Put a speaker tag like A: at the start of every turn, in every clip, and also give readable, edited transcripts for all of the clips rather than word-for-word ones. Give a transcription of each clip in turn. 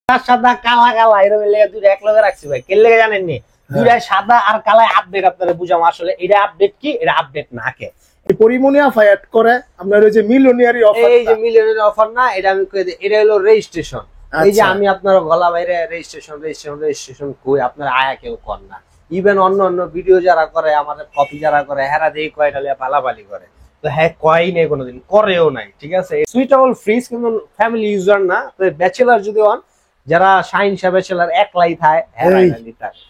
A: সাদা কালা কালা এরকম দুইটা এক লগে রাখছি ভাই, কেন লেগে জানেননি? দুইটা সাদা আর কালা আপডেট আপনারা বুঝাম। আসলে এটা আপডেট কি, এটা আপডেট না কে
B: পরিমনিয়া ফায়ার করে আপনার ওই যে মিলিয়নিয়ারি অফার,
A: এই যে মিলিয়নের অফার না, এটা আমি কই দিই, এটা হলো রেজিস্ট্রেশন। এই যে আমি আপনার গলা বাইরে রেজিস্ট্রেশন কই, আপনার আয়া কেউ কর না। ইভেন অন্য অন্য ভিডিও যারা করে, আমাদের কপি যারা করে, হেরা দিয়ে কয়টা লিয়া পালাপালি করে, তো হ্যাঁ কয় নেই কোনোদিন, করেও নাই। ঠিক আছে, সুইটেবল ফ্রিজ কিন্তু ফ্যামিলি ইউজার না, ব্যাচেলার যদি হন, যারা শাইন সাহেব ব্যাচেলার একলাই থায়,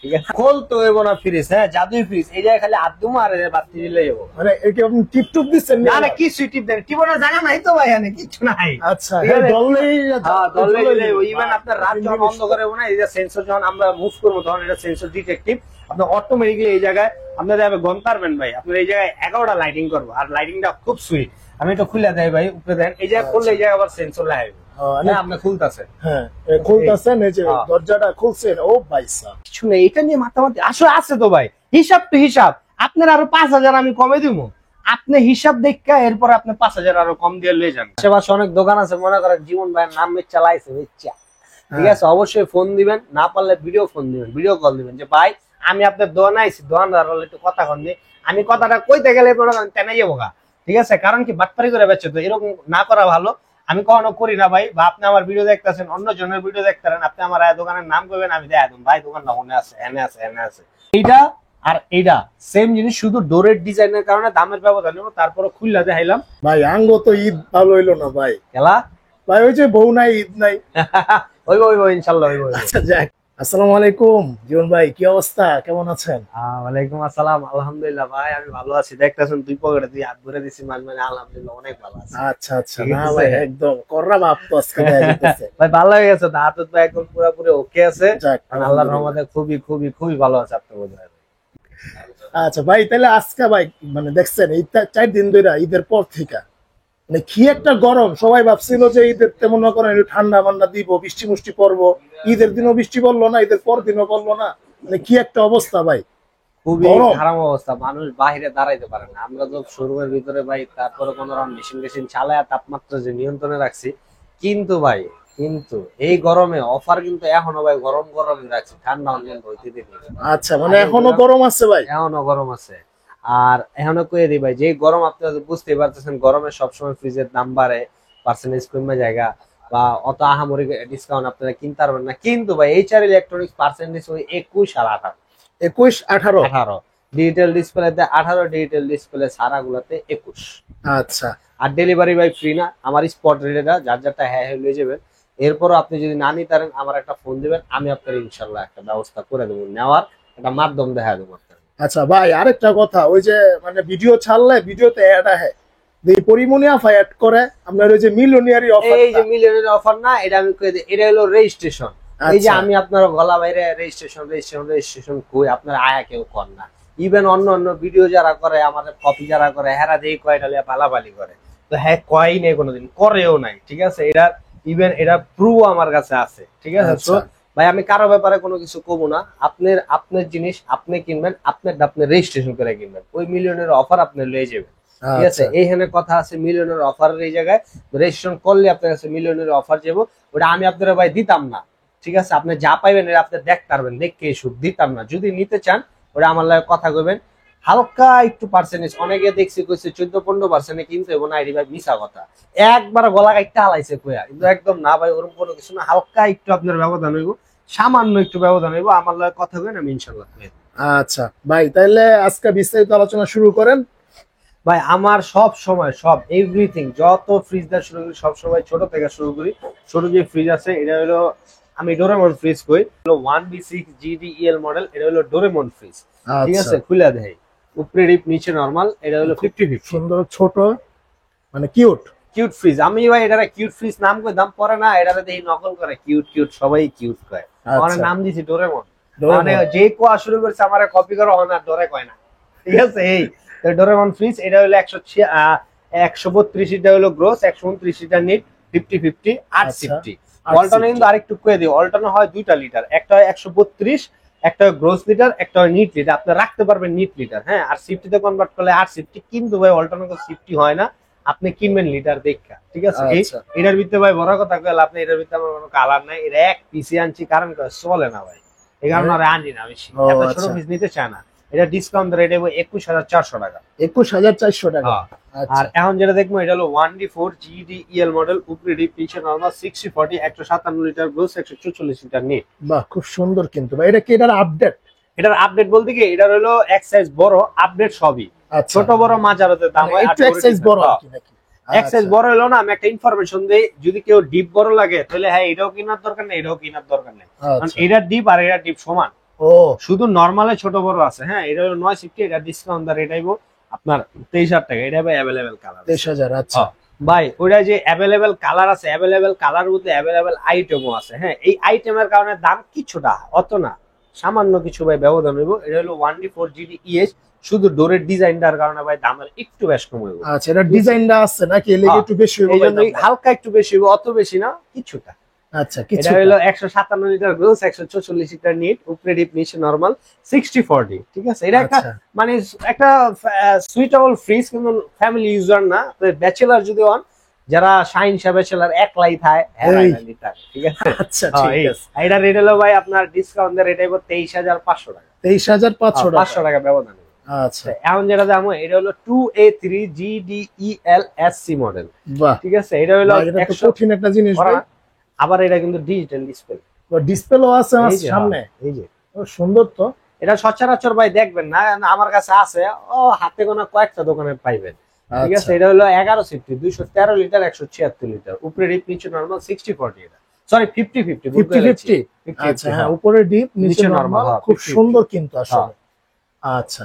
A: ঠিক আছে, খোল তো এবো না ফ্রিজ, হ্যাঁ জাদুই ফ্রিজ। এই জায়গায় খালি আদুম আর বাতি দিলে যাবো,
B: মানে একে আপনি টিপ টুপ দিচ্ছেন
A: না না, কি সুইটিপ দেন, টিপনের জায়গা নাই তো ভাই, এখানে কিছু নাই।
B: আচ্ছা, দললেই
A: ইভেন আপনার রাত যখন বন্ধ করে না, এই যে সেন্সর যখন আমরা মুভ করবো, তখন এটা সেন্সর ডিটেকটিভ, আপনার অটোমেটিকলি এই জায়গায় আপনার গন পারবেন ভাই। আপনার এই জায়গায় 11টা লাইটিং করবো, আর লাইটিংটা খুব সুইট। আমি এটা খুলে দেয় ভাই, উপরে দেন, এই জায়গায় খুললে এই জায়গায় আবার সেন্সর লাগাবে। আপনার খুলতেছে,
B: হ্যাঁ খুলতেছেন, এই যে দরজাটা খুলছেন, ও ভাইসা
A: কিছু নেই। এটা নিয়ে মাথামাতি আসলে আছে তো ভাই, হিসাব তো হিসাব। আপনার আরো 5,000 আমি কমে দিব, আপনি হিসাব দেখা এরপর আপনি 5,000 আরো কম দিয়ে লয়ে যান। আশেপাশে অনেক দোকান আছে, মনে করেন জীবন ভাইয়ের নাম চালাইছে, ঠিক আছে, অবশ্যই ফোন দিবেন, না পারলে ভিডিও ফোন দিবেন, ভিডিও কল দিবেন, যে ভাই আমি আপনার দোকান আইছি, দোকানদার হলে একটু কথা কন দিয়ে, আমি কথাটা কইতে গেলে মনে করেন টেনে যাবো গা। ঠিক আছে, কারণ কি বাটপারি করে বেচছে, তো এরকম না করা ভালো। আমি কখনো করি না ভাই, বা আপনি আমার ভিডিও দেখতেছেন, অন্য জনের ভিডিও দেখতেছেন, আপনি আমার দোকানের নাম করবেন, আমি দেখাই দেব ভাই দোকান না ওখানে আছে, এনে আছে, এনে আছে। এইটা আর এইটা সেম জিনিস, শুধু ডোরের ডিজাইনের কারণে দামের ব্যবধান নেব। তারপরে খুললা দেখাইলাম
B: ভাই, আঙ্গ তো ঈদ ভালো হইলো না ভাই,
A: খেলা
B: ভাই ওই যে বউ নাই, ঈদ নাই।
A: ওইব ইনশাল্লাহ ওইব।
B: আচ্ছা যাক, আসসালামু আলাইকুম জীবন ভাই, কি অবস্থা, কেমন আছেন?
A: ওয়ালাইকুম আসসালাম, আলহামদুলিল্লাহ ভাই আমি ভালো আছি। দেখতেছেন দুই পকেটে দুই হাত ভরে দিছি, মানে আলহামদুলিল্লাহ অনেক ভালো আছি।
B: আচ্ছা আচ্ছা, না ভাই একদম কররা বাপ তো আজকে
A: ভাই ভালো হয়ে গেছে, হাত তো একদম পুরোপুরি ওকে আছে,
B: যাক,
A: আল্লাহর রহমতে খুবই খুবই খুবই ভালো আছে। আপনি বোঝায়
B: আচ্ছা ভাই, তাহলে আজকে ভাই মানে দেখছেন এই 4 দিন ধরে ঈদের পর থেকে মানে কি একটা গরম, সবাই ভাবছিল যে ঈদের তেমন করেন একটু ঠান্ডা মান্ডা দিব, বৃষ্টি মুষ্টি পড়বো, ঈদের দিনও বৃষ্টি পড়লো না, ঈদের পর দিনও পড়লো না, মানে কি একটা অবস্থা ভাই,
A: খুবই খারাপ অবস্থা। মানুষ বাহিরে দাঁড়াইতে পারে না। আমরা তো শোরুমের ভিতরে ভাই, তারপরে কোন রকম মেশিন চালায় তাপমাত্রা যে নিয়ন্ত্রণে রাখছি, কিন্তু ভাই কিন্তু এই গরমে অফার কিন্তু এখনো ভাই গরম গরম রাখছি, ঠান্ডা কিন্তু হইতে দিন।
B: আচ্ছা, মানে এখনো গরম আছে ভাই,
A: এখনো গরম আছে। আর এখনো কয়ে দিই ভাই, যে গরম আপনি বুঝতেই পারতেছেন, গরমে সবসময় ফ্রিজের দাম বাড়ে, পার্সেন্টেজ কমে জায়গা, বা অত আহামরি ডিসকাউন্ট আপনারা কিনতে পারবেন না। কিন্তু ভাই এইচআর ইলেকট্রনিক্স পার্সেন্টেজ ওই 21 আর 18,
B: 21 18
A: ডিজিটাল ডিসপ্লেতে 18, ডিজিটাল ডিসপ্লে সারা গুলাতে 21।
B: আচ্ছা,
A: আর ডেলিভারি ভাই ফ্রি না, আমার স্পট রেটটা যার যারটা হ্যাঁ হয়ে যাবেন। এরপরও আপনি যদি না নিতে পারেন, আমার একটা ফোন দিবেন, আমি আপনার ইনশাল্লাহ একটা ব্যবস্থা করে দেবো, নেওয়ার একটা মাধ্যম দেখা দেবো।
B: আচ্ছা ভাই, আরেকটা কথা, ওই যে মানে ভিডিও ছাড়লে ভিডিওতে অ্যাড আহে, এই পরিমনিয়া ফায়ার করে আপনার ওই যে মিলিয়নিয়ারি অফার,
A: এই যে মিলিয়নের অফার না, এটা আমি কই দিই, এটা হলো রেজিস্ট্রেশন। এই যে আমি আপনার গলা বাইরে রেজিস্ট্রেশন কই, আপনার আয়া কেউ কর না। ইভেন অন্য অন্য ভিডিও যারা করে, আমাদের কপি যারা করে, হেরা দিয়ে কয়টা লিয়া পালাপালি করে, তো হ্যাঁ কয় নেই কোনোদিন, করেও নাই। ঠিক আছে, এটা ইভেন এটা প্রুফ আমার কাছে আছে। ঠিক আছে, তো ভাই আমি কারো ব্যাপারে কোনো কিছু কমু না। আপনার জিনিস আপনি কিনবেন, আপনি রেজিস্ট্রেশন করে কিনবেন, ওই মিলিয়নের অফার আপনি লয়ে যাবেন। ঠিক আছে, এইখানে কথা আছে মিলিয়নের অফারের, এই জায়গায় রেজিস্ট্রেশন করলে আপনার কাছে মিলিয়নের অফার যাবো, ওটা আমি আপনারা ভাই দিতাম না। ঠিক আছে, আপনি যা পাইবেন এটা আপনি দেখতে পারবেন, দেখে সুখ দিতাম না। যদি নিতে চান ওটা আমার লাগে কথা কইবেন, হালকা একটু পার্সেন্টেজ, অনেকে দেখছি কইছে 14-15% কিন্তু এবং আইডি ভাই মিছা কথা, একবার গলা কাইটা হালাইছে কইয়া, কিন্তু একদম না ভাই, ওরকম কোনো কিছু না, হালকা একটু আপনার ব্যবধান হইব, সামান্য একটু ব্যবধান হইব, আমার লাগে কথা কইবেন, আমি ইনশাআল্লাহ।
B: আচ্ছা ভাই, তাহলে আজকে বিস্তারিত আলোচনা শুরু করেন।
A: ভাই আমার সব সময় সব এভরিথিং, যত ফ্রিজ দা শুরু করি সব সময় ছোট থেকে শুরু করি। ছোট যে ফ্রিজ আছে এটা হলো, আমি ডোরেমন ফ্রিজ কই, হলো 1B6 GDEL মডেল, এটা হলো ডোরেমন ফ্রিজ। ঠিক আছে, খুলে দেই, উপরে ডিপ নিচে নরমাল, এটা হলো 50-50,
B: সুন্দর ছোট মানে কিউট
A: ফ্রিজ। আমি ভাই এটা কিউট ফ্রিজ নাম কই, দাম পরে না, এটা দেখি নকল করে কিউট, সবাই কিউট কয়, আমার নাম দিছি ডোরেমন। মানে যে কোয়া শুরু করছে আমার কপি করা হয় না, ডরে কয় না। ঠিক আছে, এই ডোরেমন ফ্রিজ, এটা হলো 132, এটা হলো গ্রোস, 129 লিটার নিট, 50-50 850। অল্টারনে কিন্তু আরেকটু কয়ে দিই, অল্টারনে হয় 2টা লিটার, একটা হয় 132, একটা গ্রোস লিটার, একটা হয় নিট লিটার, আপনি রাখতে পারবেন নিট লিটার, হ্যাঁ। আর সিফটিতে কনভার্ট করলে 850, কিন্তু ভাই অল্টারনে তো সিফটি হয় না, আপনি কিনবেন লিটার দেখা, ঠিক আছে?
B: আচ্ছা।
A: এটার ভিতরে ভাই বড় কথা কইলে আপনি এটার ভিতরে আমার কোনো কালার নাই, এটা এক পিসি আনছি কারণ চলে না ভাই, এই কারণে আর আনি না বেশি,
B: ও,
A: এত ছোট
B: আচ্ছা।
A: পিস নিতে চায় না। এটা ডিসকাউন্ট রেট হবে 21400 টাকা।
B: 21400 টাকা।
A: হ্যাঁ।
B: আচ্ছা।
A: আর এখন যেটা দেখবো এটা হলো 1D4 GDEL মডেল, উপরে ডিপ নিচে normal, 60/40, 157 litre gross, 144 litre net.
B: বাহ, খুব সুন্দর কিন্তু ভাই। এটা কি এটার আপডেট?
A: এটার আপডেট বলতে কি এটার হলো এক সাইজ বড়, আপডেট সবই
B: আচ্ছা,
A: ছোট বড় মাঝারতে দাম হয়,
B: একটু এক্সাইজ বড় আর কি নাকি?
A: এক সাইজ বড় হলো না। আমি একটা ইনফরমেশন দেই, যদি কেউ ডিপ বড় লাগে তাহলে হ্যাঁ এটাও কেনার দরকার নেই, এটাও কেনার দরকার নেই, কারণ
B: আচ্ছা।
A: এটার ডিপ আর এটার ডিপ সমান,
B: ও,
A: শুধু নরমালে ছোট বড় আছে। হ্যাঁ, এটা হলো 950, এটা ডিসকাউন্ট দর এটাইব আপনার 23000 টাকা। এটা হবে अवेलेबल কালার।
B: 23000। আচ্ছা
A: ভাই ওটা যে अवेलेबल কালার আছে, अवेलेबल কালার মধ্যে अवेलेबल আইটেমও আছে। হ্যাঁ, এই আইটেমের কারণে দাম কিছুটা, অত না, সামান্য কিছু ভাই ব্যবধান হইব। এটা হলো 1D4 GDEH, শুধু ডোরের ডিজাইনটার কারণে ভাই দামের একটু বেশ কম হইব।
B: আচ্ছা, এটা ডিজাইনটা আছে নাকি এর লাগি একটু বেশি হইব?
A: এই জন্যই হালকা একটু বেশি হইব, অত বেশি না, কিছুটা।
B: আচ্ছা, কিছু
A: এটা হলো 157 লিটার গ্রোস, 144 লিটার নিট, উপরে ডিপ নিচে নরমাল, 60/40, ঠিক আছে? এটা একটা
B: আচ্ছা।
A: মানে একটা সুইটেবল ফ্রিজ, কিন্তু ফ্যামিলি ইউজার না, ব্যাচেলার যদি হন, যারা শাইন সা ব্যাচেলার একলাই থাকে,
B: এই।
A: লিটার, ঠিক আছে?
B: আচ্ছা, ঠিক আছে।
A: এটা রেট হলো ভাই আপনার ডিসকাউন্ট দিয়ে রেট হইব 23500 টাকা।
B: 23500 টাকা।
A: 500 টাকা ব্যবধান হইব।
B: আচ্ছা,
A: এখন যেটা দাম এটা হলো 2A3 GDEL SC মডেল,
B: বাহ,
A: ঠিক আছে? এটা হলো
B: ভাই, এটা তো
A: 100
B: কঠিন একটা জিনিস ভাই।
A: আবার এটা কিন্তু ডিজিটাল ডিসপ্লে,
B: ডিসপ্লেও আছে আমার
A: এই যে,
B: সামনে।
A: এই যে
B: ও, সুন্দর তো।
A: এটা সচরাচর ভাই দেখবেন না, আমার কাছে আছে, ও হাতে গোনা কয়েকটা দোকানে পাইবেন, ঠিক আছে?
B: আচ্ছা।
A: এটা হলো 11 সিফটি, 213 লিটার, 176 লিটার, উপরে ডিপ নিচে নরমাল, 60/40, এটা সরি 50/50,
B: 50-50। আচ্ছা, হ্যাঁ, উপরে ডিপ নিচে
A: নিচে
B: নরমাল,
A: normal, হ্যাঁ,
B: খুব
A: 50-50
B: সুন্দর কিন্তু আসলে। আচ্ছা,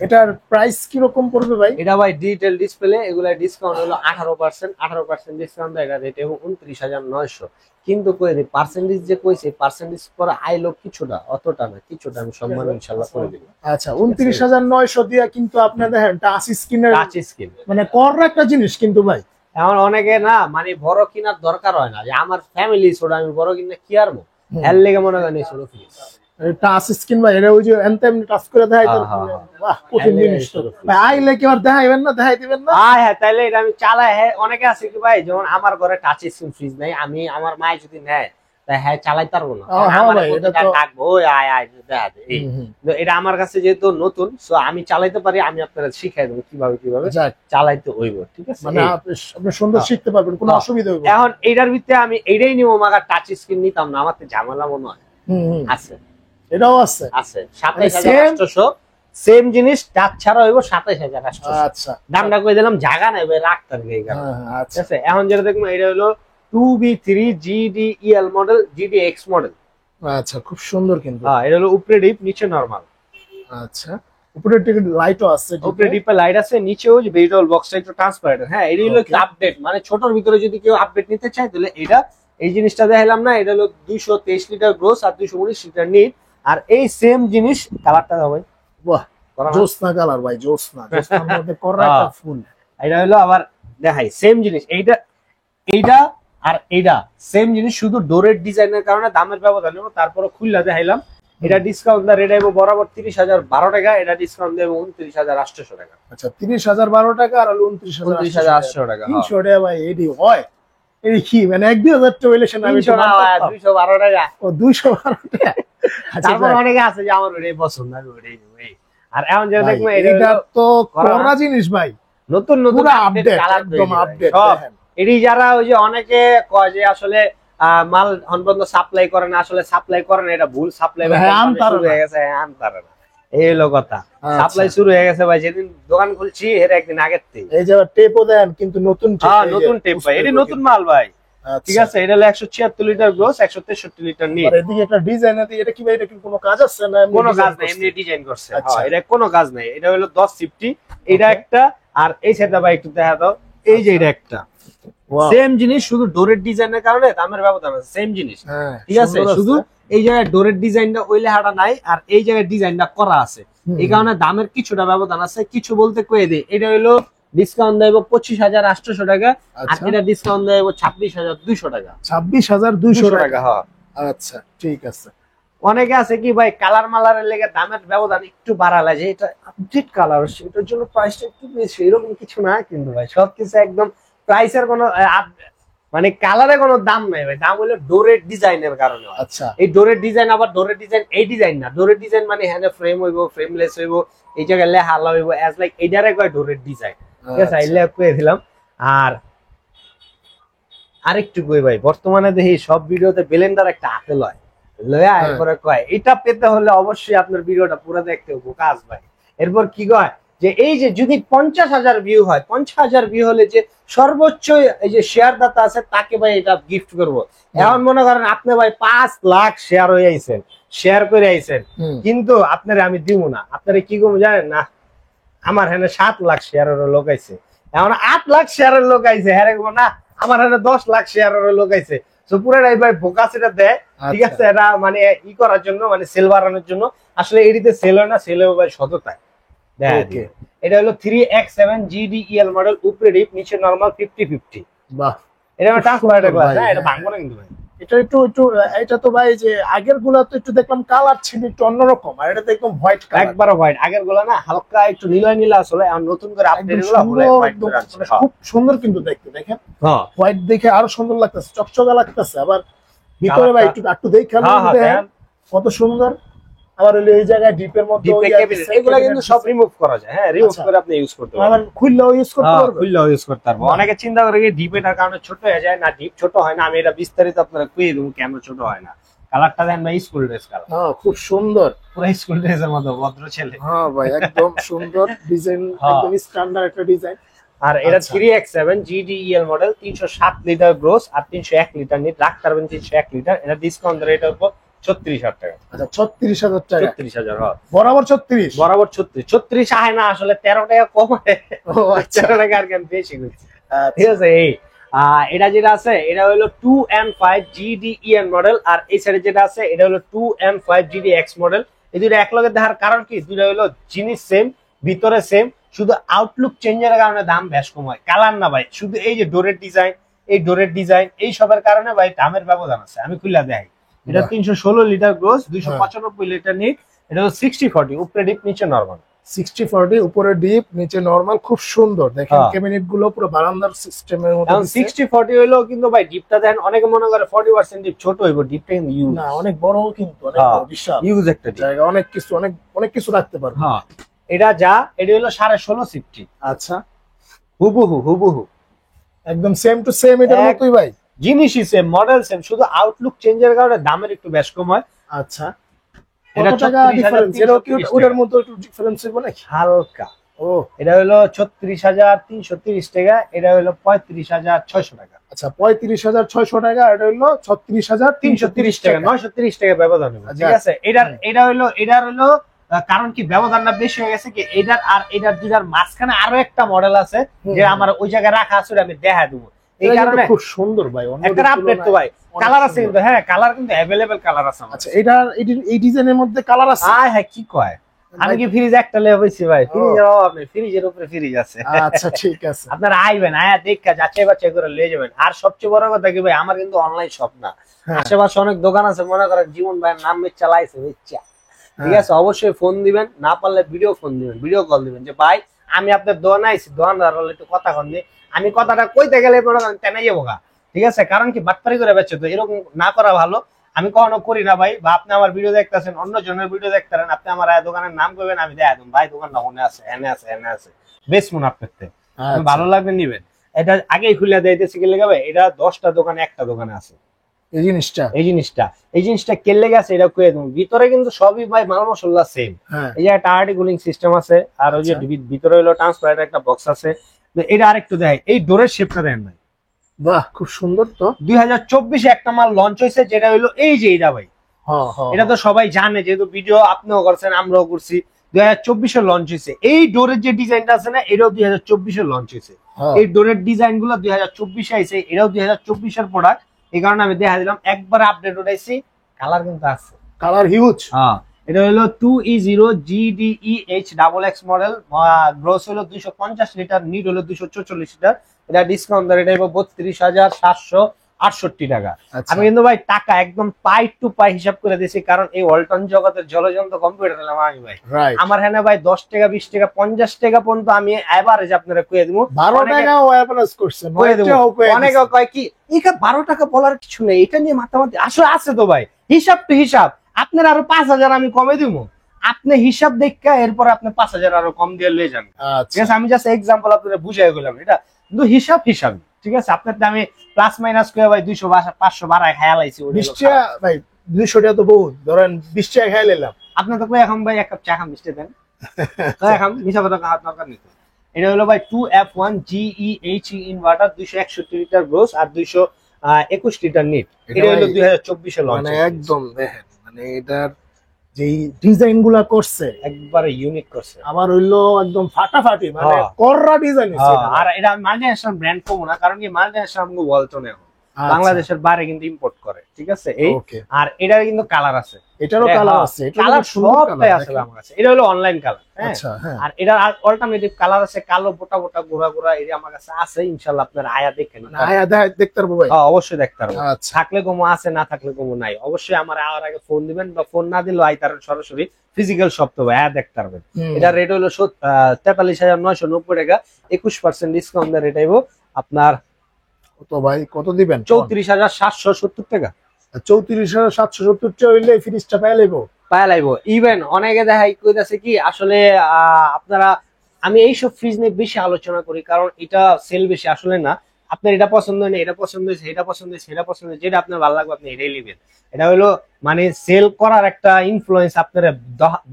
B: এটার প্রাইস কি রকম পড়বে ভাই?
A: এটা ভাই ডিজিটাল ডিসপ্লে, এগুলা ডিসকাউন্ট হলো 18% ডিসকাউন্ট দেয়, এটা রেট এবং 29900। কিন্তু কই দি পার্সেন্টেজ যে কইছে, পার্সেন্টেজ পরে আইলো কিছুটা, অতটা না, কিছুটা আমি সম্মান ইনশাআল্লাহ করে দেব।
B: আচ্ছা, 29900 দিয়া কিন্তু আপনি দেখেন টাচ স্ক্রিনের
A: টাচ স্ক্রিন
B: মানে কর একটা জিনিস কিন্তু ভাই।
A: এখন অনেকে না মানে বড় কিনার দরকার হয় না, যে আমার ফ্যামিলি ছোট, আমি বড় কিনা কি আরবো,
B: হুম।
A: এর লেগে মনে করেন এই ছোট ফ্রিজ।
B: টাচ স্ক্রিন ভাই, এটা ওই যে এনতেম টাচ করে দেখাই দেন।
A: হ্যাঁ, হ্যাঁ,
B: বাহ, কঠিন
A: হ্যাঁ,
B: জিনিস তো
A: হ্যাঁ,
B: ভাই। আইলে কি আর দেখাইবেন না, দেখাই দিবেন না?
A: হ্যাঁ, তাইলে এটা আমি চালাই। হ্যাঁ, অনেকে আছে কি ভাই, যেমন আমার ঘরে টাচ স্ক্রিন ফ্রিজ নাই, আমি আমার মায়ে যদি নেয় তাই হ্যাঁ চালাই পারবো না,
B: হ্যাঁ
A: আমারে
B: ভাই, এটা
A: প্রতিটা
B: তো-
A: ডাকবো, ওই আয় আয় দেখা দে, এই।
B: হুম, হুম।
A: কিন্তু এটা আমার কাছে যেহেতু নতুন, সো আমি চালাইতে পারি, আমি আপনারা শিখাই দেবো কিভাবে কিভাবে
B: যাক,
A: চালাইতে হইব, ঠিক আছে?
B: মানে
A: এই।
B: আপনি সুন্দর
A: হ্যাঁ।
B: শিখতে পারবেন, কোনো
A: হ্যাঁ।
B: অসুবিধা হবে না।
A: এখন এইটার ভিতরে আমি এইটাই নিবো, মাগার টাচ স্ক্রিন নিতাম না, আমার তো ঝামেলা মনে হয়।
B: হুম, হুম।
A: আছে,
B: এটাও আছে।
A: আছে 27800, সেম জিনিস, টাচ ছাড়া হইব 27800।
B: আচ্ছা,
A: দামটা কই দিলাম, জায়গা নাই ভাই রাখতাম এই কারণে,
B: হ্যাঁ, হ্যাঁ,
A: ঠিক
B: আচ্ছা,
A: আছে? এখন যেটা দেখবো এটা হলো 2B3 GDEL model, GDX model.
B: আচ্ছা, খুব সুন্দর কিন্তু।
A: হ্যাঁ, এটা হলো উপরে ডিপ নিচে নরমাল,
B: আচ্ছা, উপরে টিকিট লাইটও আছে।
A: উপরে ডিপে লাইট আছে, নিচেও যে ভেরিয়েবল বক্সটা একটু ট্রান্সপারেন্ট। হ্যাঁ, এটা হলো
B: Okay.
A: আপডেট, মানে ছোটর ভিতরে যদি কেউ আপডেট নিতে চায় তাহলে এটা, এই জিনিসটা দেখাইলাম না, এটা হলো 223 লিটার গ্রোস আর 219 লিটার নিট। আর এই সেম জিনিস কালারটা দাও ভাই,
B: বাহ,
A: করা না?
B: জোসনা কালার ভাই, জোসনার মধ্যে করা একটা ফুল।
A: এটা হলো আবার দেখাই সেম জিনিস, এইটা আর এইটা সেম জিনিস, শুধু ডোরের ডিজাইনের কারণে দামের ব্যবধান নেব। তারপরে খুললা দেখাইলাম, এটা ডিসকাউন্ট দা রেট আইবো বরাবর 30012 টাকা, এটা ডিসকাউন্ট দেবো 29800 টাকা।
B: আচ্ছা, 30012 টাকা আর 29800
A: টাকা।
B: 300 টাকা ভাই, এডি হয় এই কি মানে 1-2000 টাকা হইলে সেটা আমি
A: 300 না, 212 টাকা।
B: ও 212 টাকা। আচ্ছা,
A: তারপর অনেকে আছে যে আমার ওটাই পছন্দ, আমি ওটাই নেব, এই। আর এখন যেটা
B: ভাই,
A: দেখবো
B: এটা
A: এটা
B: তো
A: করা-
B: করা জিনিস ভাই,
A: নতুন নতুন
B: পুরো
A: আপডেট
B: আপডেট,
A: কালার,
B: একদম আপডেট।
A: সব
B: দেখেন,
A: এটি যারা ওই যে অনেকে কয় যে আসলে মাল হনবন্ধ সাপ্লাই করে না, আসলে সাপ্লাই করে না, এটা ভুল সাপ্লাই
B: হ্যাঁ, আনতারে
A: শুরু হয়ে
B: না।
A: গেছে, হ্যাঁ, আনতারে না, এই হলো কথা।
B: আচ্ছা।
A: সাপ্লাই শুরু হয়ে গেছে ভাই, যেদিন দোকান খুলছি এর একদিন আগের থেকে।
B: এই যে টেপও দেন কিন্তু নতুন টেপ,
A: হ্যাঁ,
B: এই যে
A: নতুন টেপ ভাই, এটি
B: বুঝতে
A: নতুন মাল ভাই,
B: আচ্ছা।
A: ঠিক আছে? এটা হলো 176 লিটার গ্রোস, 163 লিটার নিট।
B: আর এদিকে একটা ডিজাইন আছে, এটা কি ভাই, এটা কি কোনো কাজ আছে না এমনি
A: কোনো
B: design
A: কাজ নাই,
B: করছে?
A: এমনি ডিজাইন করছে।
B: আচ্ছা।
A: হ্যাঁ, এটা কোনো কাজ নাই। এটা হলো 1050, এটা
B: Okay.
A: একটা, আর এই সেটটা ভাই একটু দেখা দাও, এই যে এটা একটা
B: Wow.
A: সেম জিনিস, শুধু ডোরের ডিজাইনের কারণে দামের ব্যবধান আছে, সেম জিনিস,
B: হ্যাঁ,
A: ঠিক আছে?
B: সুন্দর
A: শুধু এই জায়গায় ডোরের ডিজাইনটা ওই লেখাটা নাই, আর এই জায়গায় ডিজাইনটা করা আছে,
B: হুম।
A: এই কারণে দামের কিছুটা ব্যবধান আছে। কিছু বলতে কয়ে দেয়, এটা হলো ডিসকাউন্ট দেব 25800 টাকা, আর
B: আচ্ছা।
A: এটা ডিসকাউন্ট দেব 26200 টাকা।
B: 26200 টাকা।
A: হ্যাঁ,
B: আচ্ছা, ঠিক আছে।
A: অনেকে আছে কি ভাই কালার মালারের লেগে দামের ব্যবধান একটু বাড়ালে যে এটা আপডেট কালার হচ্ছে এটার জন্য প্রাইসটা একটু বেশি, এরকম কিছু না কিন্তু ভাই, সবকিছু একদম প্রাইসের কোনো মানে কালারে কোনো দাম নাই ভাই, দাম হলো ডোরের ডিজাইনের কারণে।
B: আচ্ছা
A: এই ডোরের ডিজাইন আবার ডোরের ডিজাইন এই ডিজাইন না, ডোরের ডিজাইন মানে হ্যাঁ ফ্রেম হইব, ফ্রেমলেস হইব, এই জায়গায় লেখা হইব অ্যাজ লাইক এইটারে কয় ডোরের ডিজাইন। ঠিক আছে, এই লেখা কয়ে দিলাম। আর আরেকটু কই ভাই, বর্তমানে দেখি সব ভিডিওতে ব্লেন্ডার একটা হাতে লয়, লয়া এরপরে কয় এটা পেতে হলে অবশ্যই আপনার ভিডিওটা পুরো দেখতে হবে কাজ ভাই। এরপর কি কয় যে এই যে যদি 50,000 ভিউ হয়, 50,000 ভিউ হলে যে সর্বোচ্চ এই যে শেয়ার দাতা আছে তাকে ভাই এটা গিফট করব। এখন মনে করেন আপনি ভাই 5 লাখ শেয়ার হয়ে আইছেন, শেয়ার করে আইছেন, কিন্তু আপনারে আমি দিব না, আপনারে কি করবো জানেন না, আমার এখানে 7 লাখ শেয়ারের লোক আইছে, এখন 8 লাখ শেয়ারের লোক আইছে, হ্যাঁ না আমার এখানে 10 লাখ শেয়ারের লোক আইছে, তো পুরাটাই ভাই ফোকাস এটা দেয়। ঠিক আছে, এটা মানে ই করার জন্য, মানে সেল বাড়ানোর জন্য। আসলে এটিতে সেল হয় না, সেল হবে ভাই সততায়। এটা হলো 3X7 GDEL মডেল, উপরে ডিপ নিচে নরমাল 50-50।
B: বাহ,
A: এটা ট্রান্সপারেন্ট গ্লাস, হ্যাঁ এটা ভাঙবো না কিন্তু ভাই।
B: এটা একটু একটু এটা তো ভাই যে আগের গুলা তো একটু দেখলাম কালার ছিল একটু অন্যরকম, আর এটা তো একদম হোয়াইট কালার,
A: একবার হোয়াইট। আগের গুলা না হালকা একটু নীলা নীলা আসলে, এখন নতুন করে আপডেট গুলো
B: খুব সুন্দর কিন্তু দেখতে, দেখেন হোয়াইট দেখে আরো সুন্দর লাগতেছে, চকচকা লাগতেছে। আবার ভিতরে ভাই একটু একটু দেখেন কত সুন্দর। আবার এই জায়গায় ডিপের মধ্যে
A: এগুলা কিন্তু সব রিমুভ করা যায়, হ্যাঁ রিমুভ করে আপনি ইউজ করতে পারবেন,
B: মানে খুললেও ইউজ করতে পারবেন,
A: খুললেও ইউজ করতে পারবেন। অনেকে চিন্তা করে যে ডিপ এটার কারণে ছোট হয়ে যায়, না ডিপ ছোট হয় না, আমি এটা বিস্তারিত আপনারা কইয়ে দেবো কেন ছোট হয় না। কালারটা দেন ভাই স্কুল ড্রেস কালার,
B: খুব সুন্দর,
A: পুরো স্কুল ড্রেসের মতো ভদ্র ছেলে।
B: হ্যাঁ ভাই একদম সুন্দর ডিজাইন, একদম স্ট্যান্ডার্ড একটা ডিজাইন।
A: আর এটা 3X7 GDEL model, 307 litre gross আর 301 লিটার নিট, রাখতে পারবেন 301 লিটার। এটা ডিসকাউন্ট রেট হবে 36,000 টাকা।
B: আচ্ছা 36,000 টাকা,
A: 36,000
B: বরাবর 36,
A: বরাবর 36 আয় না, আসলে 13 টাকা কম হয়। ও আচ্ছা, টাকা আর কেন বেশি করছি। ঠিক আছে, এই এটা যেটা আছে এটা হলো 2M5 GDEN মডেল, আর এই সাইডে যেটা আছে এটা হলো 2M5 GDX মডেল। এই দুটো এক লগে দেখার কারণ কি, দুটো হলো জিনিস সেম, ভিতরে সেম, শুধু আউটলুক চেঞ্জের কারণে দাম বেশ কম হয়, কালার না ভাই। শুধু এই যে ডোরের ডিজাইন, এই ডোরের ডিজাইন এই সবের কারণে ভাই দামের ব্যবধান আছে। আমি খুলে দেখাই, এটা 316 লিটার গ্রোস, 295 লিটার নিট। এটা হলো 60-40, উপরে ডিপ নিচে নরমাল।
B: 60-40, উপরে ডিপ নিচে নরমাল, খুব সুন্দর। দেখেন ক্যাবিনেট গুলো পুরো বারান্দার সিস্টেমের মতো।
A: এখন 60-40 হইলো কিন্তু ভাই ডিপটা দেখেন, অনেকে মনে করে 40% ডিপ ছোট হইব, ডিপটা কিন্তু ইউজ
B: না, অনেক বড়, কিন্তু অনেক বড়, বিশাল
A: ইউজ একটা
B: জায়গা, অনেক কিছু অনেক কিছু রাখতে পারবে।
A: হ্যাঁ, এটা যা এটা হলো 16.5 সিফটি।
B: আচ্ছা,
A: হুবহু
B: একদম সেম টু সেম এটার মতই ভাই,
A: জিনিসই সেম, মডেল সেম, শুধু আউটলুক চেঞ্জের কারণে দামের একটু বেশ কম হয়।
B: আচ্ছা, কত টাকা ডিফারেন্স? এর কি ওটার মধ্যে একটু ডিফারেন্স হবে নাকি?
A: হালকা।
B: ও,
A: এটা হলো 36,330 টাকা, এটা হলো 35,600 টাকা।
B: আচ্ছা, 35,600 টাকা, এটা হলো 36,330
A: টাকা, 930 টাকা ব্যবধান হবে। ঠিক আছে, এটার হলো কারণ কি ব্যবধানটা বেশি হয়ে গেছে কি, এটার আর এটার দুটার মাঝখানে আরো একটা মডেল আছে যে আমার ওই জায়গায় রাখা আছে, আমি দেখা দেবো। এই কারণে
B: খুব সুন্দর ভাই,
A: একটা আপডেট তো ভাই, কালার আছে কিন্তু, হ্যাঁ কালার কিন্তু अवेलेबल কালার আছে।
B: আচ্ছা, এই ডিজাইনের মধ্যে কালার আছে?
A: হ্যাঁ, কি কয়, আমি কি ফ্রিজ একটা লে হইছি ভাই, ফ্রিজের অভাব নেই, ফ্রিজের উপরে ফ্রিজ আছে।
B: আচ্ছা ঠিক আছে,
A: আপনারা আইবেন, আয়া দেখা যাচাই বাছাই করে নিয়ে যাবেন। আর সবচেয়ে বড় কথা কি ভাই, আমার কিন্তু অনলাইন শপ না, আশেপাশে অনেক দোকান আছে, মনে করেন জীবন ভাইয়ের নাম চালাইছে বুঝছা, ঠিক আছে, অবশ্যই ফোন দিবেন, না পারলে ভিডিও ফোন দিবেন, ভিডিও কল দিবেন যে ভাই আমি আপনার দোকানে আইছি, দোকানদার হলে একটু কথা কন, আমি কথাটা কইতে গেলে মনে করেন তেনাই যাবো গা। ঠিক আছে, কারণ কি বাটপারি করে বেচছে, তো এরকম না করা ভালো। আমি কখনো করি না ভাই, বা আপনি আমার ভিডিও দেখতেছেন, অন্য জনের ভিডিও দেখতেন, আপনি আমার দোকানের নাম করবেন, আমি দেখা দেব ভাই দোকানটা ওখানে আছে, এনে আছে, এনে আছে, বেশ মনে আপনার ভালো লাগবে নিবেন। এটা আগেই খুলে দিতেছি গেলে গাবে, এটা 10টা দোকানে একটা দোকানে আছে এই জিনিসটা কেলে গেছে, এটা কয়ে দেবো। ভিতরে কিন্তু সবই ভাই মাল মশলা সেম, এই যে একটা আর্টি কুলিং সিস্টেম আছে, আর ওই যে ভিতরে হলো ট্রান্সপারেন্ট একটা বক্স আছে। এটা আরেকটু দেয়, এই ডোরের শেপটা দেন ভাই,
B: বাহ খুব সুন্দর। তো
A: 2024-এ একটা মাল লঞ্চ হয়েছে, যেটা হলো এই যে এটা ভাই, এটা তো সবাই জানে, যেহেতু ভিডিও আপনিও করছেন আমরাও করছি, 2024-এ লঞ্চ হয়েছে। এই ডোরের যে ডিজাইনটা আছে না, এটাও 2024-এ লঞ্চ হয়েছে। এই ডোরের ডিজাইন গুলো 2024-এ আইছে, এটাও 2024-এর প্রোডাক্ট, এই কারণে আমি দেখা দিলাম, একবার আপডেট উঠাইছি, কালার কিন্তু আছে,
B: কালার হিউজ।
A: এটা হলো 2E0 GDEH XX model, gross হলো 250 লিটার, নিট হলো 244 লিটার। এটা ডিসকাউন্ট রেট হলো 68 টাকা।
B: আচ্ছা।
A: আমি কিন্তু ভাই টাকা একদম পাই টু পাই হিসাব করে দিয়েছি, কারণ এই ওয়ালটন জগতের জলজন্ত কম্পিউটার হলাম আমি ভাই।
B: রাইট।
A: আমার হ্যাঁ ভাই 10 টাকা 20 টাকা 50 টাকা পর্যন্ত আমি এভারেজ আপনারা কয়ে দিব।
B: 12 টাকাও অ্যাভারেজ করছেন,
A: অনেকে কয় কি এখানে 12 টাকা বলার কিছু নেই, এটা নিয়ে মাথামাতি আসলে আছে তো ভাই, হিসাব টু হিসাব। আপনার আরো 5000 আমি কমে দিব, আপনি হিসাব দেখা এরপর আপনি 5000 আরো কম দিয়ে লয়ে যান। ঠিক
B: আচ্ছা
A: আছে, আমি জাস্ট এক্সাম্পল আপনাদের বুঝাই গেলাম, এটা কিন্তু হিসাব হিসাব। ঠিক আছে, আপনার আমি প্লাস মাইনাস করে ভাই 200 500 বাড়ায় খেয়াল আইছি।
B: 20 টাকা ভাই, 200 টাকা তো বহুত, ধরেন 20 টাকা খাই নিলাম।
A: আপনি তো কই এখন ভাই এক কাপ চা খাম মিষ্টি দেন, তো এখন হিসাবে তো হাত দরকার নেই। এটা হলো ভাই 2F1 GEHE inverter, 261 litre gross আর 221 লিটার নিট। এটা হলো 2024 এ লঞ্চ।
B: মানে একদম দেখেন, মানে এটার যেই ডিজাইন গুলা করছে
A: একবারে ইউনিক করছে,
B: আমার হইলো একদম ফাটাফাটি, মানে
A: হ্যাঁ।
B: কররা ডিজাইন হইছে।
A: আর এটা মাল্টিন্যাশনাল ব্র্যান্ড কমো না, কারণ কি মাল্টিন্যাশনাল আমগো ওয়ালটন এখন বাংলাদেশের বাইরে কিন্তু ইম্পোর্ট করে। ঠিক আছে, এই আর এটার কিন্তু কালার আছে,
B: এটারও কালার আছে,
A: কালার সবটাই আছে আমার কাছে। এটা হলো অনলাইন কালার, হ্যাঁ।
B: আচ্ছা হ্যাঁ।
A: আর এটার অল্টারনেটিভ কালার আছে, কালো বোটা বোটা গোরা গোরা, এটা আমার কাছে আছে। ইনশাআল্লাহ আপনারা আয়া দেখেন,
B: আয়া দেখতে পারবো ভাই?
A: হ্যাঁ অবশ্যই দেখতে পারবো।
B: আচ্ছা।
A: থাকলে কমো আছে, না থাকলে কমো নাই। অবশ্যই আমার আওয়ার আগে ফোন দিবেন, বা ফোন না দিলেও আই তার সরাসরি ফিজিক্যাল শপ তো ভাই আয়া দেখতে পারবেন। এটা রেট হলো 43,990 টাকা, 21% ডিসকাউন্ট দিয়ে রেট আইবো আপনার
B: তো ভাই কত দিবেন?
A: 34,770 টাকা।
B: 34,770 টাকা হইলে ফ্রিজটা পেয়ে লইবো?
A: পায়া লাইবো। ইভেন অনেকে দেখাই কইতাছে কি আসলে আপনারা, আমি এইসব ফ্রিজ নিয়ে বেশি আলোচনা করি কারণ এটা সেল বেশি, আসলে না। আপনার এটা পছন্দ হয় না, এটা পছন্দ হয়েছে, এটা পছন্দ হয়েছে, এটা পছন্দ হয়েছে, যেটা আপনার ভালো লাগবে আপনি এটাই নেবেন। এটা হলো মানে সেল করার একটা ইনফ্লুয়েন্স আপনারা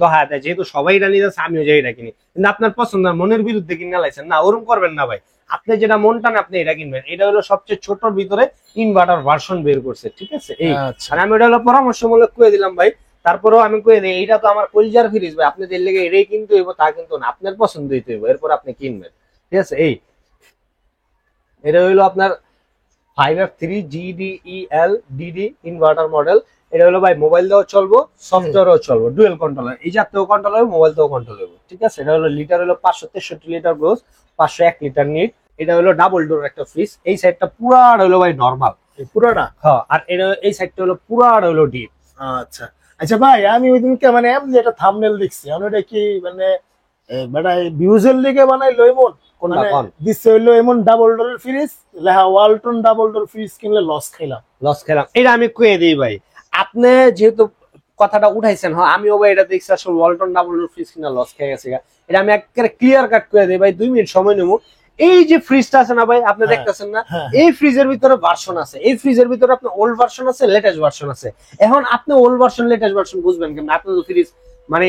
A: দহা দেয়, যেহেতু সবাই এটা নিয়ে যাচ্ছে আমিও যাই এটা কিনি, কিন্তু আপনার পছন্দ মনের বিরুদ্ধে কিনে লাইছেন না, ওরকম করবেন না ভাই। আপনি যেটা মন টানে আপনি এটা কিনবেন। এটা হলো সবচেয়ে ছোটর ভিতরে ইনভার্টার ভার্সন বের করছে। ঠিক আছে, এই আমি এটা হলো পরামর্শমূলক কয়ে দিলাম ভাই। তারপরেও আমি কয়ে দিই এইটা তো আমার কলিজার ফ্রিজ ভাই, আপনি এর লেগে এটাই কিনতে হইব তা কিন্তু না, আপনার পছন্দ হইতে হইব, এরপর আপনি কিনবেন। ঠিক আছে, এই এটা হইলো আপনার 5F3 GDEL-DD ইনভার্টার মডেল। এটা হলো ভাই মোবাইল দিয়েও চলবো, সফটওয়্যারও চলবো, ডুয়েল কন্ট্রোলার, এই জাতীয় কন্ট্রোলার, মোবাইল দিয়েও কন্ট্রোল হইব। ঠিক আছে, এটা হলো লিটার হলো 563 লিটার গ্রোস, 501 লিটার নিট। এটা হলো ডাবল ডোর একটা ফ্রিজ। এই সাইডটা পুরা হলো ভাই নরমাল,
B: পুরাটা,
A: হ্যাঁ, আর এটা এই সাইডটা হলো পুরা হলো ডিপ।
B: আচ্ছা আচ্ছা ভাই, আমি ওই দিনকে মানে এমনি একটা থাম্বনেল দেখছি, আমি ওটা কি মানে বেটা ভিউজের লিগে বানাইলো এমন,
A: কোনটা কোন
B: দিচ্ছে হইলো এমন ডাবল ডোরের ফ্রিজ, লেখা ওয়ালটন ডাবল ডোর ফ্রিজ কিনলে লস খাইলাম।
A: এটা আমি কয়ে দিই ভাই, আপনি যেহেতু কথাটা উঠাইছেন, হ্যাঁ আমিও ভাই এটা দেখছি আসলে ওয়ালটন ডাবল ডোর ফ্রিজ কিনা লস খেয়ে গেছে। এটা আমি একেবারে ক্লিয়ার কাট করে দিই ভাই, 2 মিনিট সময় নেবো। এই যে ফ্রিজটা আছে না ভাই, আপনি দেখতেছেন না, এই ফ্রিজের ভিতরে ভার্সন আছে, এই ফ্রিজের ভিতরে আপনার ওল্ড ভার্সন আছে, লেটেস্ট ভার্সন আছে। এখন আপনি ওল্ড ভার্সন লেটেস্ট ভার্সন বুঝবেন কেমন? আপনি তো ফ্রিজ মানে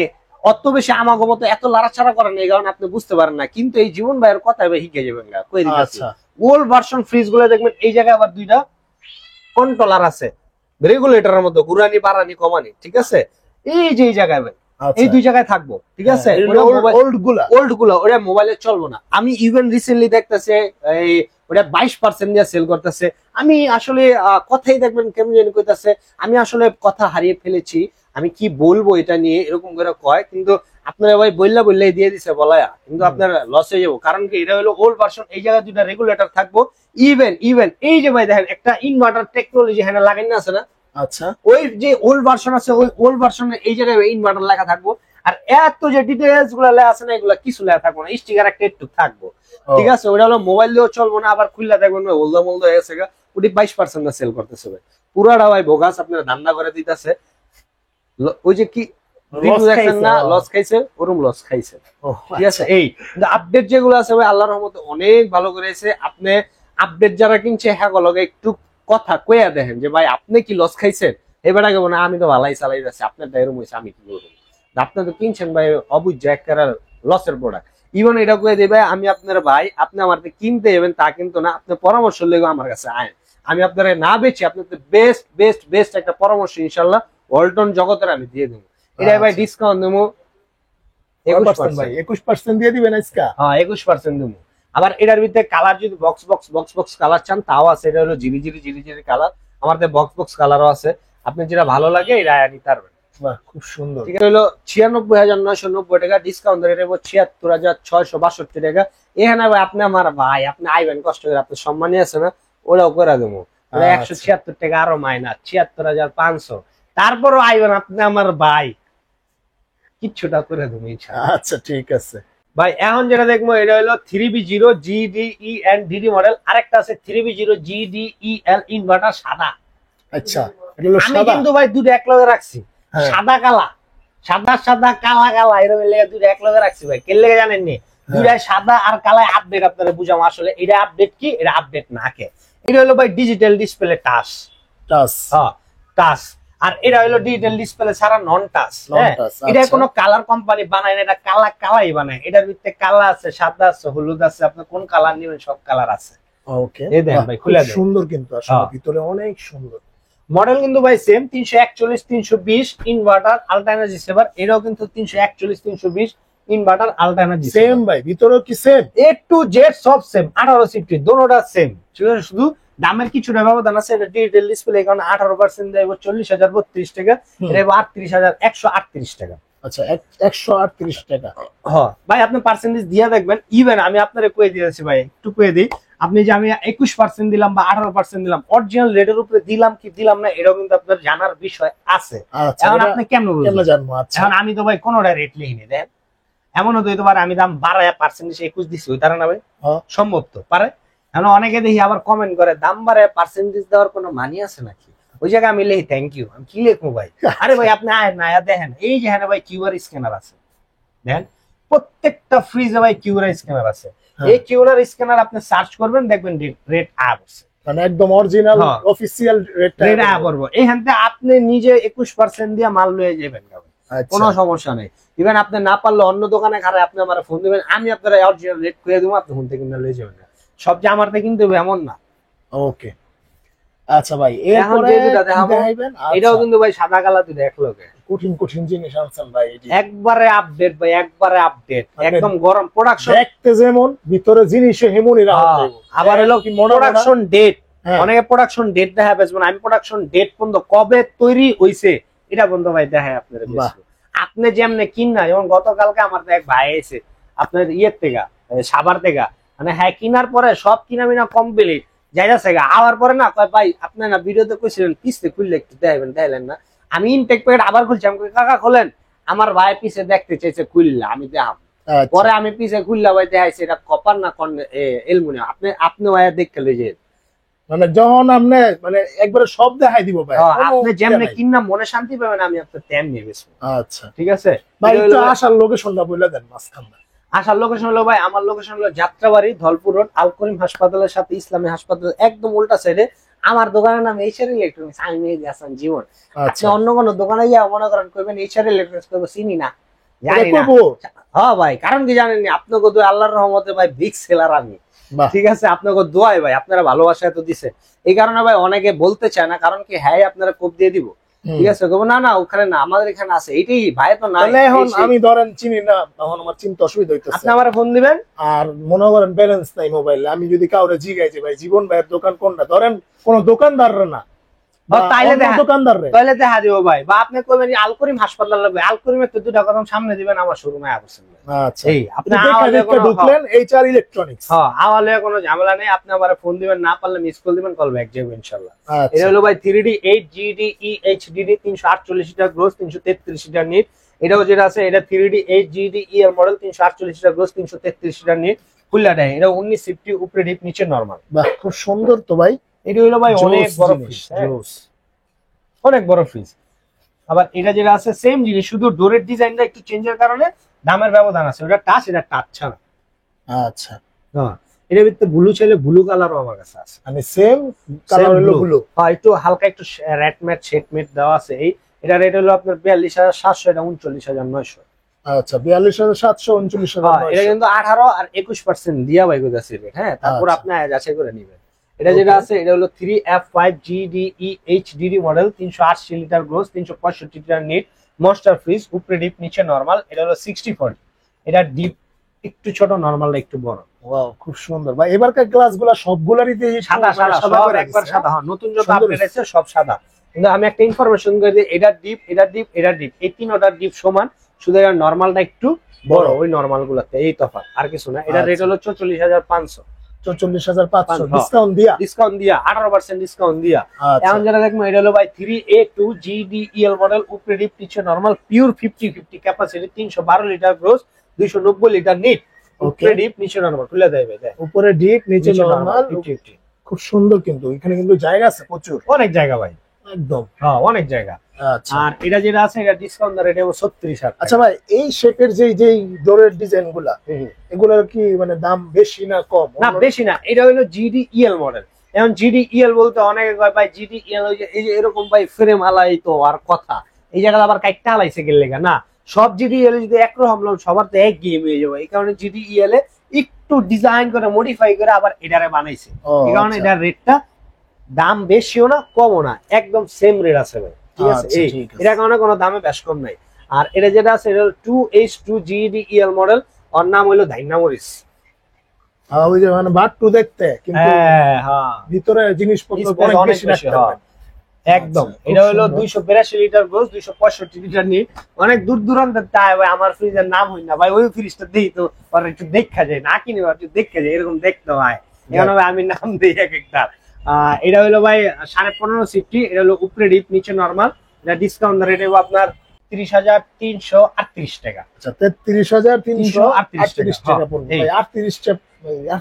A: অত বেশি আমাগো মতো এত লাড়াছাড়া করেন, এই কারণে আপনি বুঝতে পারেন না। কিন্তু এই জীবন ভাইয়ের কথা ভাই হিকে যাবেন গা, কই দিতেছি। ওল্ড ভার্সন ফ্রিজ গুলো দেখবেন এই জায়গায় আবার 2টা কন্ট্রোলার আছে, রেগুলেটরের মধ্যে ঘুরানি বাড়ানি কমানি। ঠিক আছে, এই যে এই জায়গায় ভাই, এই 2 জায়গায় থাকবো। ঠিক আছে, ওল্ড গুলা ওটা মোবাইলে চলবো না। আমি ইভেন রিসেন্টলি দেখতেছে এই ওটা 22% দিয়ে সেল করতেছে। আমি আসলে কথাই দেখবেন কেমন জানি কইতাছে, আমি আসলে কথা হারিয়ে ফেলেছি, আমি কি বলবো এটা নিয়ে, এরকম করে কয়। কিন্তু আপনারা ভাই বললেই দিয়ে দিছে বলায়া, কিন্তু আপনার লস হয়ে যাবো। কারণ কি এটা হলো ওল্ড ভার্সন, এই জায়গায় 2টা রেগুলেটর থাকবো। ইভেন এই যে ভাই দেখেন একটা ইনভার্টার টেকনোলজি হ্যাঁ লাগাই না আছে না,
B: আচ্ছা
A: ওই যে ওল্ড ভার্সন আছে, ওই ওল্ড ভার্সনের এই জায়গায় ইনভার্টার লেখা থাকবো। আর এত যে ডিটেইলস গুলা লেখা আছে না, এগুলা কিছু লেখা থাকবো না, স্টিকার একটা একটু থাকবো। ঠিক আছে, ওটা হলো মোবাইল দিয়েও চলবো না, আবার খুললা দেখবেন ওলদা মোলদা হয়ে গেছে। ওটি 22% না সেল করতেছে ভাই, পুরাটা ভাই বোগাস আপনারা ধান্দা করে দিতেছে। ওই যে কি দেখছেন না, লস খাইছে, ওরম লস খাইছে। ঠিক আছে, এই আপডেট যেগুলো আছে ভাই আল্লাহর রহমতে অনেক ভালো করেছে। আপনি আপডেট যারা কিনছে হ্যাঁ লগে একটু কথা কইয়া দেখেন যে ভাই আপনি কি লস খাইছেন, এবার আগে না আমি তো ভালাই চালাই যাচ্ছি, আপনার এরকম হয়েছে আমি কি করবো। আপনি তো কিনছেন ভাই অবুঝ একটা লসের প্রোডাক্ট। ইভেন এটা কয়ে দেবে আমি আপনার ভাই, আপনি আমার কিনতে যাবেন তা কিন্তু না, আপনি পরামর্শ লেগে আমার কাছে আয়েন, আমি আপনারা না বেচি, আপনার বেস্ট বেস্ট বেস্ট একটা পরামর্শ ইনশাল্লাহ ওয়ালটন জগতের আমি দিয়ে দেবো। এটা ভাই ডিসকাউন্ট দেবো
B: 21% দিয়ে দিবেন আজকে।
A: হ্যাঁ 21% দেবো। আবার এটার ভিতরে কালার যদি বক্স বক্স কালার চান তাও আছে। এটা হলো জিরি জিরি কালার, আমাদের বক্স কালারও আছে। আপনি যেটা ভালো লাগে এটা নিতে পারবেন।
B: খুব সুন্দর।
A: ঠিক আছে, হলো 96,990 টাকা, ডিসকাউন্ট ধরে নেবো 76,662 টাকা। এখানে ভাই আপনি আমার ভাই, আপনি আইবেন কষ্ট করে, আপনার সম্মানই আছে না, ওরাও করে দেবো। একশো 176 টাকা আরো মাইনাস 76,500। তারপরও আইবেন আপনি আমার ভাই, কিচ্ছুটা করে দেবো ইনশাআল্লাহ।
B: আচ্ছা ঠিক আছে
A: ভাই এখন যেটা দেখবো এটা হলো 3B0 GDE and DD model, আরেকটা আছে 3B0 GDEL ইনভার্টার সাদা।
B: আচ্ছা এটা হলো
A: আমি
B: সাদা
A: কিন্তু ভাই দুটো এক লগে রাখছি,
B: হ্যাঁ।
A: সাদা কালা, সাদা সাদা কালা কালা এরকম লেগে দুটো এক লগে রাখছি ভাই। কে লেগে জানেন নি? দুইটা সাদা আর কালায় আপডেট আপনারা বুঝাম আসলে এটা আপডেট কি এটা আপডেট না কে। এটা হলো ভাই ডিজিটাল ডিসপ্লে টাচ,
B: টাচ
A: হ্যাঁ টাচ। আর এটা হলো ডিজিটাল ডিসপ্লে ছাড়া নন টাচ।
B: Non-touch,
A: এটা
B: আচ্ছা।
A: কোনো কালার কোম্পানি বানায় না, এটা কালা কালাই বানায়। এটার ভিতরে কালা আছে, সাদা আছে, হলুদ আছে, আপনি কোন কালার নেবেন সব কালার আছে।
B: ওকে
A: এই দেখেন ভাই, খুলে দেন।
B: সুন্দর কিন্তু আসলে
A: হ্যাঁ।
B: ভিতরে অনেক সুন্দর।
A: মডেল কিন্তু ভাই same 341 320 inverter ultra energy saver. এটাও কিন্তু 341 320 ইনভার্টার আলট্রা এনার্জি
B: সেম ভাই ভিতরেও কি সেম?
A: এ টু জেড সব সেম, 18 সিফটি দোনোটা সেম। ঠিক আছে, শুধু দামের কিছুটা ব্যবধান আছে। এটা ডিজিটাল ডিসপ্লে কারণ 18% দেয় 40,032 টাকা, এটা 38,138 টাকা।
B: আচ্ছা 138 টাকা।
A: হ্যাঁ ভাই আপনি পার্সেন্টেজ দিয়ে দেখবেন। ইভেন আমি আপনারে কয়ে দিয়েছি ভাই, একটু কয়ে দিই, আপনি যে আমি 21% দিলাম বা 18% দিলাম, অরিজিনাল রেটের উপরে দিলাম কি দিলাম না এটাও কিন্তু আপনার জানার বিষয় আছে।
B: আচ্ছা
A: এখন
B: এটা
A: আপনি কেমন
B: কেমনে জানবো? আচ্ছা
A: এখন আমি তো ভাই কোনোটা রেট লিখিনি দেন, এমন হতে হতে পারে আমি দাম বাড়ায় পার্সেন্টেজ 21 দিচ্ছি, ওই তারা না ভাই
B: হ্যাঁ।
A: সম্ভব তো পারে। এখন অনেকে দেখি আবার কমেন্ট করে দাম বাড়ায় পার্সেন্টেজ দেওয়ার কোনো মানি আছে নাকি? ওই জায়গায় আমি লিখি থ্যাংক ইউ, আমি কি লিখবো ভাই? আরে ভাই আপনি আয় না আয়া দেখেন, এই যে হ্যাঁ ভাই কিউআর স্ক্যানার আছে, দেখেন প্রত্যেকটা ফ্রিজে ভাই কিউআর স্ক্যানার আছে। এই কিউআর স্ক্যানার আপনি সার্চ করবেন দেখবেন রেট আপ আছে,
B: মানে একদম অরিজিনাল
A: হ্যাঁ।
B: অফিসিয়াল রেটটা
A: রেট আপ করবো। এইখান থেকে আপনি নিজে 21% দিয়ে মাল লয়ে যাবেন কোনো সমস্যা নেই। ইভেন আপনি না পারলে অন্য দোকানে খারাপ আপনি আমার ফোন দিবেন, আমি আপনার অরিজিনাল রেট করে দেবো, আপনি ফোন থেকে কিনে লয়ে যাবেন না। সব যে আমার থেকে কিনতে হবে এমন না।
B: ওকে আচ্ছা ভাই
A: এখন
B: এরপরে
A: যে দুটা দেখাবো,
B: দেখাইবেন।
A: এটাও কিন্তু ভাই সাদা কালা দুটো এক লগে,
B: কঠিন কঠিন জিনিস আনছেন ভাই। এটি
A: একবারে আপডেট ভাই, একবারে আপডেট, একদম গরম প্রোডাকশন।
B: দেখতে যেমন ভিতরে জিনিসে হেমনই রাখা যাবে।
A: আবার হলো
B: কি মনে
A: প্রোডাকশন ডেট,
B: হ্যাঁ।
A: অনেকে প্রোডাকশন ডেট দেখা বেচবো না, আমি প্রোডাকশন ডেট পর্যন্ত কবে তৈরি হইছে এটা পর্যন্ত ভাই দেখায় আপনার।
B: বাহ।
A: আপনি যেমনে কিন না, যেমন গতকালকে আমার তো এক ভাই এসে আপনার ইয়ের থেকে সাবার থেকে, মানে হ্যাঁ কিনার পরে সব কিনা মিনা কমপ্লিট যাই যাচ্ছে গা, আবার পরে না কয় ভাই আপনি না ভিডিওতে কইছিলেন পিসে খুললে একটু দেখাবেন, দেখলেন না? আমি ইনটেক প্যাকেট আবার খুলছি, আমি কই কাকা খোলেন, আমার ভাই পিছে দেখতে চাইছে, খুললা আমি দেখাম।
B: আচ্ছা।
A: পরে আমি পিছে খুললা ভাই দেখাইছি এটা কপার না এলুমিনিয়াম। আপনি ভাই দেখতে লই যে
B: মানে যখন আপনি মানে একবারে সব দেখাই দিব ভাই, কোনো
A: আপনি যেমনে
B: ইয়ে নাই।
A: কিনা মনে শান্তি পাবেন, আমি আপনার তেমনি বেচবো।
B: আচ্ছা
A: ঠিক আছে
B: ভাই
A: এটা
B: একটু
A: হলো-
B: আসার লোকেশনটা বলে দেন মাঝখান।
A: আসার লোকেশন হলো ভাই, আমার লোকেশন হলো যাত্রাবাড়ি ধলপুর রোড, আল করিম হাসপাতালের সাথে ইসলামী হাসপাতাল একদম উল্টা সাইডে। আমার দোকানের নাম এইচআর ইলেকট্রনিক্স, আমি মেহেদী হাসান জীবন। আপনি
B: আচ্ছা
A: অন্য কোনো দোকানে গিয়ে মনে করেন করবেন এইচআর ইলেকট্রনিক্স করবো, চিনি না জানি
B: এটা
A: না।
B: করবো?
A: হ্যাঁ ভাই, কারণ কি জানেন আপনাকে তো আল্লাহর রহমতে ভাই বিগ সেলার আমি।
B: বাহ।
A: ঠিক আছে, আপনাকে দোয়াই ভাই, আপনারা ভালোবাসা এত দিছে, এই কারণে ভাই অনেকে বলতে চায় না, কারণ কি হ্যাঁ আপনারা কোপ দিয়ে দিব। ঠিক আছে, কব না না ওখানে না, আমাদের এখানে আছে, এইটাই ভাই তো না।
B: তাহলে এখন আমি ধরেন চিনি না, তখন আমার চিন্তা অসুবিধা হইতেছে।
A: আপনি আমার ফোন দিবেন,
B: আর মনে করেন ব্যালেন্স নাই মোবাইলে, আমি যদি কাউরে জিগাই যে ভাই জীবন ভাইয়ের দোকান কোনটা, ধরেন কোন দোকানদার না
A: তাইলে দেখা
B: দোকানদার রে,
A: তাহলে দেখা দিব ভাই। বা আপনি কইবেন আল করিম হাসপাতাল লাগবে, আল করিমের তো 2টা কদম সামনে দিবেন আমার শোরুমে আসছেন।
B: আচ্ছা
A: এই আপনি
B: দেখা
A: আওয়াজে
B: দেখে
A: কোনো
B: ঢুকলেন এইচআর ইলেকট্রনিক্স।
A: আওয়াজে কোনো ঝামেলা নেই, আপনি আমার ফোন দিবেন, না পারলে মিস কল দিবেন, কল ব্যাক যাবে ইনশাআল্লাহ। এটা
B: আচ্ছা
A: হলো ভাই 3D 8GDE HDD 348 litre gross 333 litre net. এটাও যেটা আছে এটা 3D 8GDE এর model 348 litre gross 333 litre net, ফুললা দেয়। এটা 19 সিফটি, উপরে ডিপ নিচে নরমাল।
B: বাহ খুব সুন্দর তো ভাই।
A: এটা হলো ভাই অনেক বড় ফ্রিজ, অনেক বড় ফ্রিজ। আবার এটা যেটা আছে সেম জিনিস, শুধু ডোরের ডিজাইনটা একটু চেঞ্জের কারণে দামের ব্যবধান আছে। ওটা টাচ, এটা টাচ ছাড়া।
B: আচ্ছা
A: হ্যাঁ, এটার ভিতরে ব্লু চাইলে ব্লু কালারও আমার কাছে আছে,
B: মানে সেম কালার হলো ব্লু।
A: হ্যাঁ একটু হালকা একটু রেড ম্যাট শেড ম্যাট দেওয়া আছে। এই এটা রেট হলো আপনার 42,700, এটা 39,900।
B: আচ্ছা 42,700 39,900।
A: এটা কিন্তু 18 আর 21% দিয়া ভাই গোদাসি রেট। হ্যাঁ, তারপর
B: আচ্ছা।
A: আপনি যাচাই করে নেবেন। এটা যেটা আছে এটা হলো 3F5GDE HDD model 380 litre gross 365 litre NEET, monster fridge, উপরে ডিপ নিচে নরমাল। এটা হলো 60/40, এটা ডিপ একটু ছোট, নরমালটা একটু বড়।
B: ওয়াও খুব সুন্দর ভাই। এবারকার গ্লাসগুলো সবগুলারই
A: সাদা সাদা সব একবার সাদা। হ্যাঁ, নতুন যত আপডেট আছে সব সাদা। কিন্তু আমি একটা ইনফরমেশন করে দিই, এটা ডিপ, এটা ডিপ, এটা ডিপ, এই তিনটার ডিপ সমান, শুধু এটা নরমালটা একটু বড়, ওই নরমাল গুলাতে এই তফাৎ, আর কিছু না। এটা রেট হলো 44,500।
B: 44,500
A: হ্যাঁ।
B: ডিসকাউন্ট দিয়া।
A: ডিসকাউন্ট দিয়া 18% ডিসকাউন্ট দিয়া।
B: আচ্ছা।
A: এখন যেটা দেখবো এটা হলো ভাই 3A2 GDEL মডেল, উপরে ডিপ নিচে normal, pure 50-50 capacity, 312 litre gross, 290 litre NEET, উপরে ডিপ নিচে নরমাল। খুলে দেবে দেখ,
B: উপরে ডিপ নিচে নরমাল,
A: 50-50।
B: খুব সুন্দর। কিন্তু এখানে কিন্তু জায়গা আছে প্রচুর,
A: অনেক জায়গা ভাই,
B: একদম।
A: হ্যাঁ অনেক জায়গা।
B: আচ্ছা
A: আর এটা যেটা আছে এটা ডিসকাউন্ট দরে এটা 36,000।
B: আচ্ছা ভাই, এই শেপের যেই ডোরের ডিজাইন গুলা, এগুলোর কি মানে দাম বেশি না কম?
A: না বেশি না, এটা হলো GDEL মডেল। এখন GDEL বলতে অনেকে কয় ভাই GDEL ওই যে এই যে এরকম ভাই ফ্রেম হালাই তো আর কথা, এই জায়গাটা আবার কাইটটা হালাইছে গেলে না, সব GDEL যদি একরকম সবার তো এক গেম হয়ে যাবে। এই কারণে GDEL এ একটু ডিজাইন করে মডিফাই করে আবার এটারে বানাইছে। এই কারণে এটার রেটটা দাম বেশিও না কমও না, একদম সেম রেট আছে ভাই, ঠিক আছে? এই এটা কারণে কোনো দামে বেশ কম নাই। আর এটা যেটা আছে এটা হলো 2H2 GDEL মডেল, ওর নাম হলো ডাইনামোরিস।
B: ওই যে মানে বাট্টু দেখতে, কিন্তু ভিতরে জিনিসপত্র অনেক বেশি রাখতে হবে।
A: একদম। এটা হলো 282 লিটার গ্রোস, 265 লিটার নিট। অনেক দূর দূরান্তের তাই ভাই আমার ফ্রিজের নাম হই না ভাই, ওই ফ্রিজটা দেই তো আর একটু দেখা যায়, না কিনে একটু দেখা যায়, এরকম দেখতে হয়। এখানে ভাই আমি নাম দিই এক একটা। এটা হলো ভাই 15.5 সিফটি, এটা হলো উপরে ডিপ নিচে নরমাল। এটা ডিসকাউন্ট রেট হবে আপনার 30,338 টাকা।
B: আচ্ছা 33,338 টাকা পড়বে ভাই।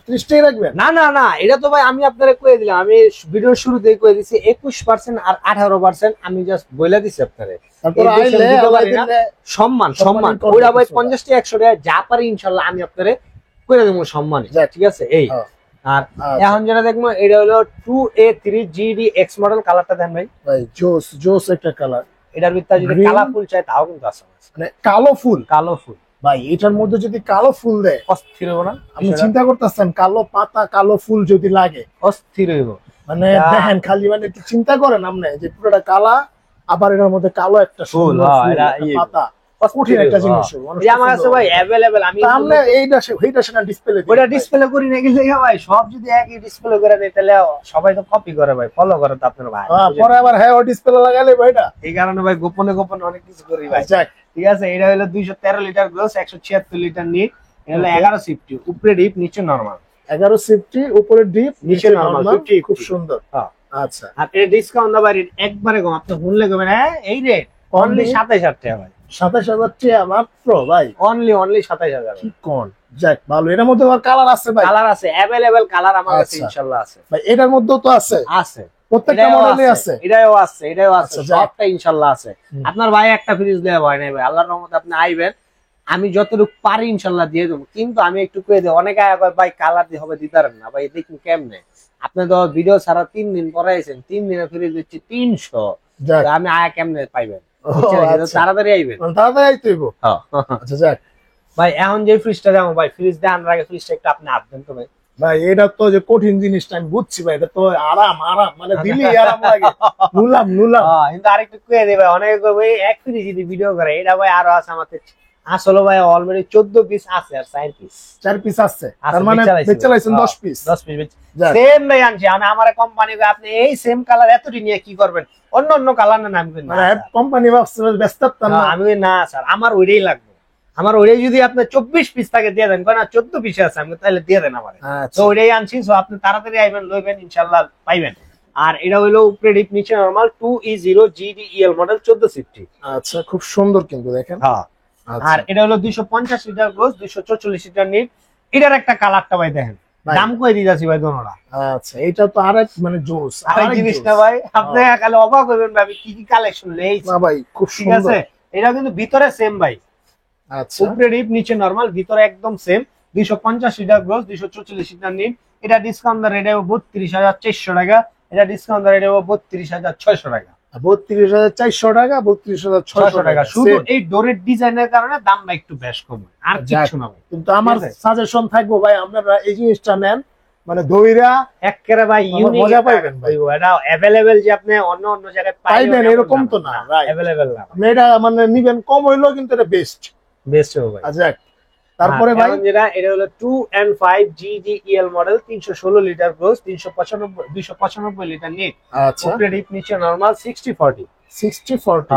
B: 38টাই রাখবেন?
A: না না না, এটা তো ভাই আমি আপনারে কয়ে দিলাম, আমি ভিডিওর শুরুতেই কয়ে দিছি 21% আর 18%। আমি জাস্ট বলে দিছি আপনারে, সম্মান সম্মান ওইটা ভাই 50 টাকা 100 টাকা যা পারি ইনশাল্লাহ আমি আপনারে করে দেবো সম্মান, ঠিক আছে? এই আর এখন যেটা দেখবো এটা হলো 2A3 GDX মডেল। কালারটা দেন ভাই,
B: ভাই জোস জোস একটা কালার।
A: এটার ভিতরে যদি কালো ফুল চাই তাও কিন্তু আছে,
B: মানে কালো ফুল।
A: কালো ফুল
B: ভাই এটার মধ্যে যদি কালো ফুল দেয়
A: অস্থির হইব না?
B: আপনি চিন্তা করতেছেন কালো পাতা কালো ফুল যদি লাগে
A: অস্থির হইব।
B: মানে দেখেন খালি মানে একটু চিন্তা করেন আপনি যে পুরোটা কালা, আবার এর মধ্যে কালো একটা ফুল, পাতা, কঠিন একটা জিনিস।
A: আমার কাছে ভাই अवेलेबल, আমি
B: আমরা এইটা সেটা ডিসপ্লে
A: ওটা ডিসপ্লে করি না গেলে ভাই সব যদি একই ডিসপ্লে করে দেয় তাহলে সবাই তো কপি করে ভাই, ফলো করে তো আপনার ভাই,
B: পরে আবার হ্যাঁ ও ডিসপ্লে লাগালে ভাইটা।
A: এই কারণে ভাই গোপনে গোপনে অনেক কিছু করি ভাই, ঠিক আছে? এটা হলো 213 লিটার গ্রোস, 176 লিটার নিট। এটা হলো 11 সিফটি, উপরে ডিপ নিচে নরমাল।
B: 11 সিফটি, উপরে ডিপ নিচে নরমাল, খুব সুন্দর। আচ্ছা
A: আর এর ডিসকাউন্ট দাও ভাই একবারে কম, আপনি শুনলে কবেন হ্যাঁ এই রেট অনলি 27,000 টাকা ভাই।
B: 27,000 টাকা মাত্র ভাই,
A: অনলি 27,000।
B: কি কোন যাক ভালো। এটার মধ্যে আবার কালার আছে ভাই?
A: কালার আছে, अवेलेबल কালার আমার কাছে ইনশাআল্লাহ আছে
B: ভাই। এটার মধ্যেও তো আছে?
A: আছে,
B: প্রত্যেকটা মডেলে আছে।
A: এটাও আছে, এটাও আছে, সবটা ইনশাআল্লাহ আছে। আপনার ভাই একটা ফ্রিজ দেওয়া হয় নাই ভাই, আল্লাহর রহমতে আপনি আইবেন, আমি যতটুকু পারি ইনশাআল্লাহ দিয়ে দেবো। কিন্তু আমি একটু কয়ে দেব, অনেকে ভাই কালার দিয়ে হবে দিতে পারেন না ভাই, দেখুন কেমনে আপনি তো ভিডিও ছাড়া 3 দিন পরে আইছেন, 3 দিনে ফ্রিজ দিচ্ছি 300, আমি আয়া কেমনে পাইবেন? তাড়াতাড়ি আইবেন,
B: তাড়াতাড়ি আইতে হইব। আচ্ছা যাক
A: ভাই এখন যে ফ্রিজটা যাবো ভাই, ফ্রিজ দেন আগে ফ্রিজটা একটু আপনি হাত দেন তো ভাই।
B: ভাই এটা তো যে কঠিন জিনিসটা আমি বুঝছি ভাই, এটা তো আরাম আরাম মানে দিলি আরাম লাগে। নুলাম নুলাম
A: কিন্তু আরেকটু কয়ে দেবে, অনেকে ভাই এক ফ্রিজ যদি ভিডিও করে, এটা ভাই আরো আছে আমাদের। আসলে ভাই অলরেডি 14 পিস আছে আর 4 পিস,
B: 4 পিস আছে, তার মানে বেচালাইছেন 10 পিস।
A: 10 পিস সেম নাই আনছি আমি। আমার কোম্পানি আপনি এই সেম কালার এতটি নিয়ে কি করবেন? অন্য অন্য কালার না নামবেন না,
B: কোম্পানি ব্যস্ত না।
A: আমি না স্যার, আমার ওইটাই লাগবে। আমার ওইটাই যদি আপনি 24 পিস তাকে দিয়ে দেন, না 14 পিস আছে, আমি তাহলে দিয়ে দেন আমার। তো ওইটাই আনছি, সো আপনি তাড়াতাড়ি আইবেন, লইবেন, ইনশাআল্লাহ পাইবেন। আর এটা হলো উপরে ডিপ নিচে নরমাল, 2E0 GDEL মডেল 14 সিফটি।
B: আচ্ছা খুব সুন্দর কিন্তু দেখেন।
A: হ্যাঁ আর এটা হলো 250 লিটার গ্রোস, 244 লিটার নিট। এটার একটা কালারটা ভাই দেখেন, দাম কই দিতাছি ভাই দোনোটা।
B: আচ্ছা এটা তো আরেক মানে জোস
A: আরেক জিনিসটা ভাই, আপনি খালি অবাক হবেন ভাই কি কি কালেকশন লেইছি
B: না ভাই, খুব
A: ঠিক আছে? এটা কিন্তু ভিতরে সেম ভাই।
B: আচ্ছা
A: উপরে ডিপ নিচে নরমাল, ভিতরে একদম same. 250 litre gross, 244 litre net. এটা ডিসকাউন্ট রেট হবে 32,400 টাকা। এটা ডিসকাউন্ট রেট হবে 32,600 টাকা।
B: 32,400 টাকা, 32,600 টাকা।
A: শুধু এই ডোরের ডিজাইনের কারণে দামটা একটু বেশ কম, আর কিছু না ভাই।
B: কিন্তু আমার সাজেশন থাকবো ভাই, আপনারা এই জিনিসটা নেন, মানে দইরা
A: একেবারে ভাই ইউনিক
B: মজা পাবেন ভাই।
A: এটা अवेलेबल যে আপনি অন্য অন্য জায়গায়
B: পাইবেন এরকম তো না,
A: अवेलेबल না।
B: আপনি এটা মানে নিবেন কম হইলো কিন্তু এটা বেস্ট
A: হবে ভাই।
B: আচ্ছা তারপরে ভাই
A: যেটা এটা হলো 2N5 GDEL model, 316 litre gross, 295 litre net.
B: আচ্ছা
A: উপরে ডিপ নিচে নরমাল, 60-40।
B: 60-40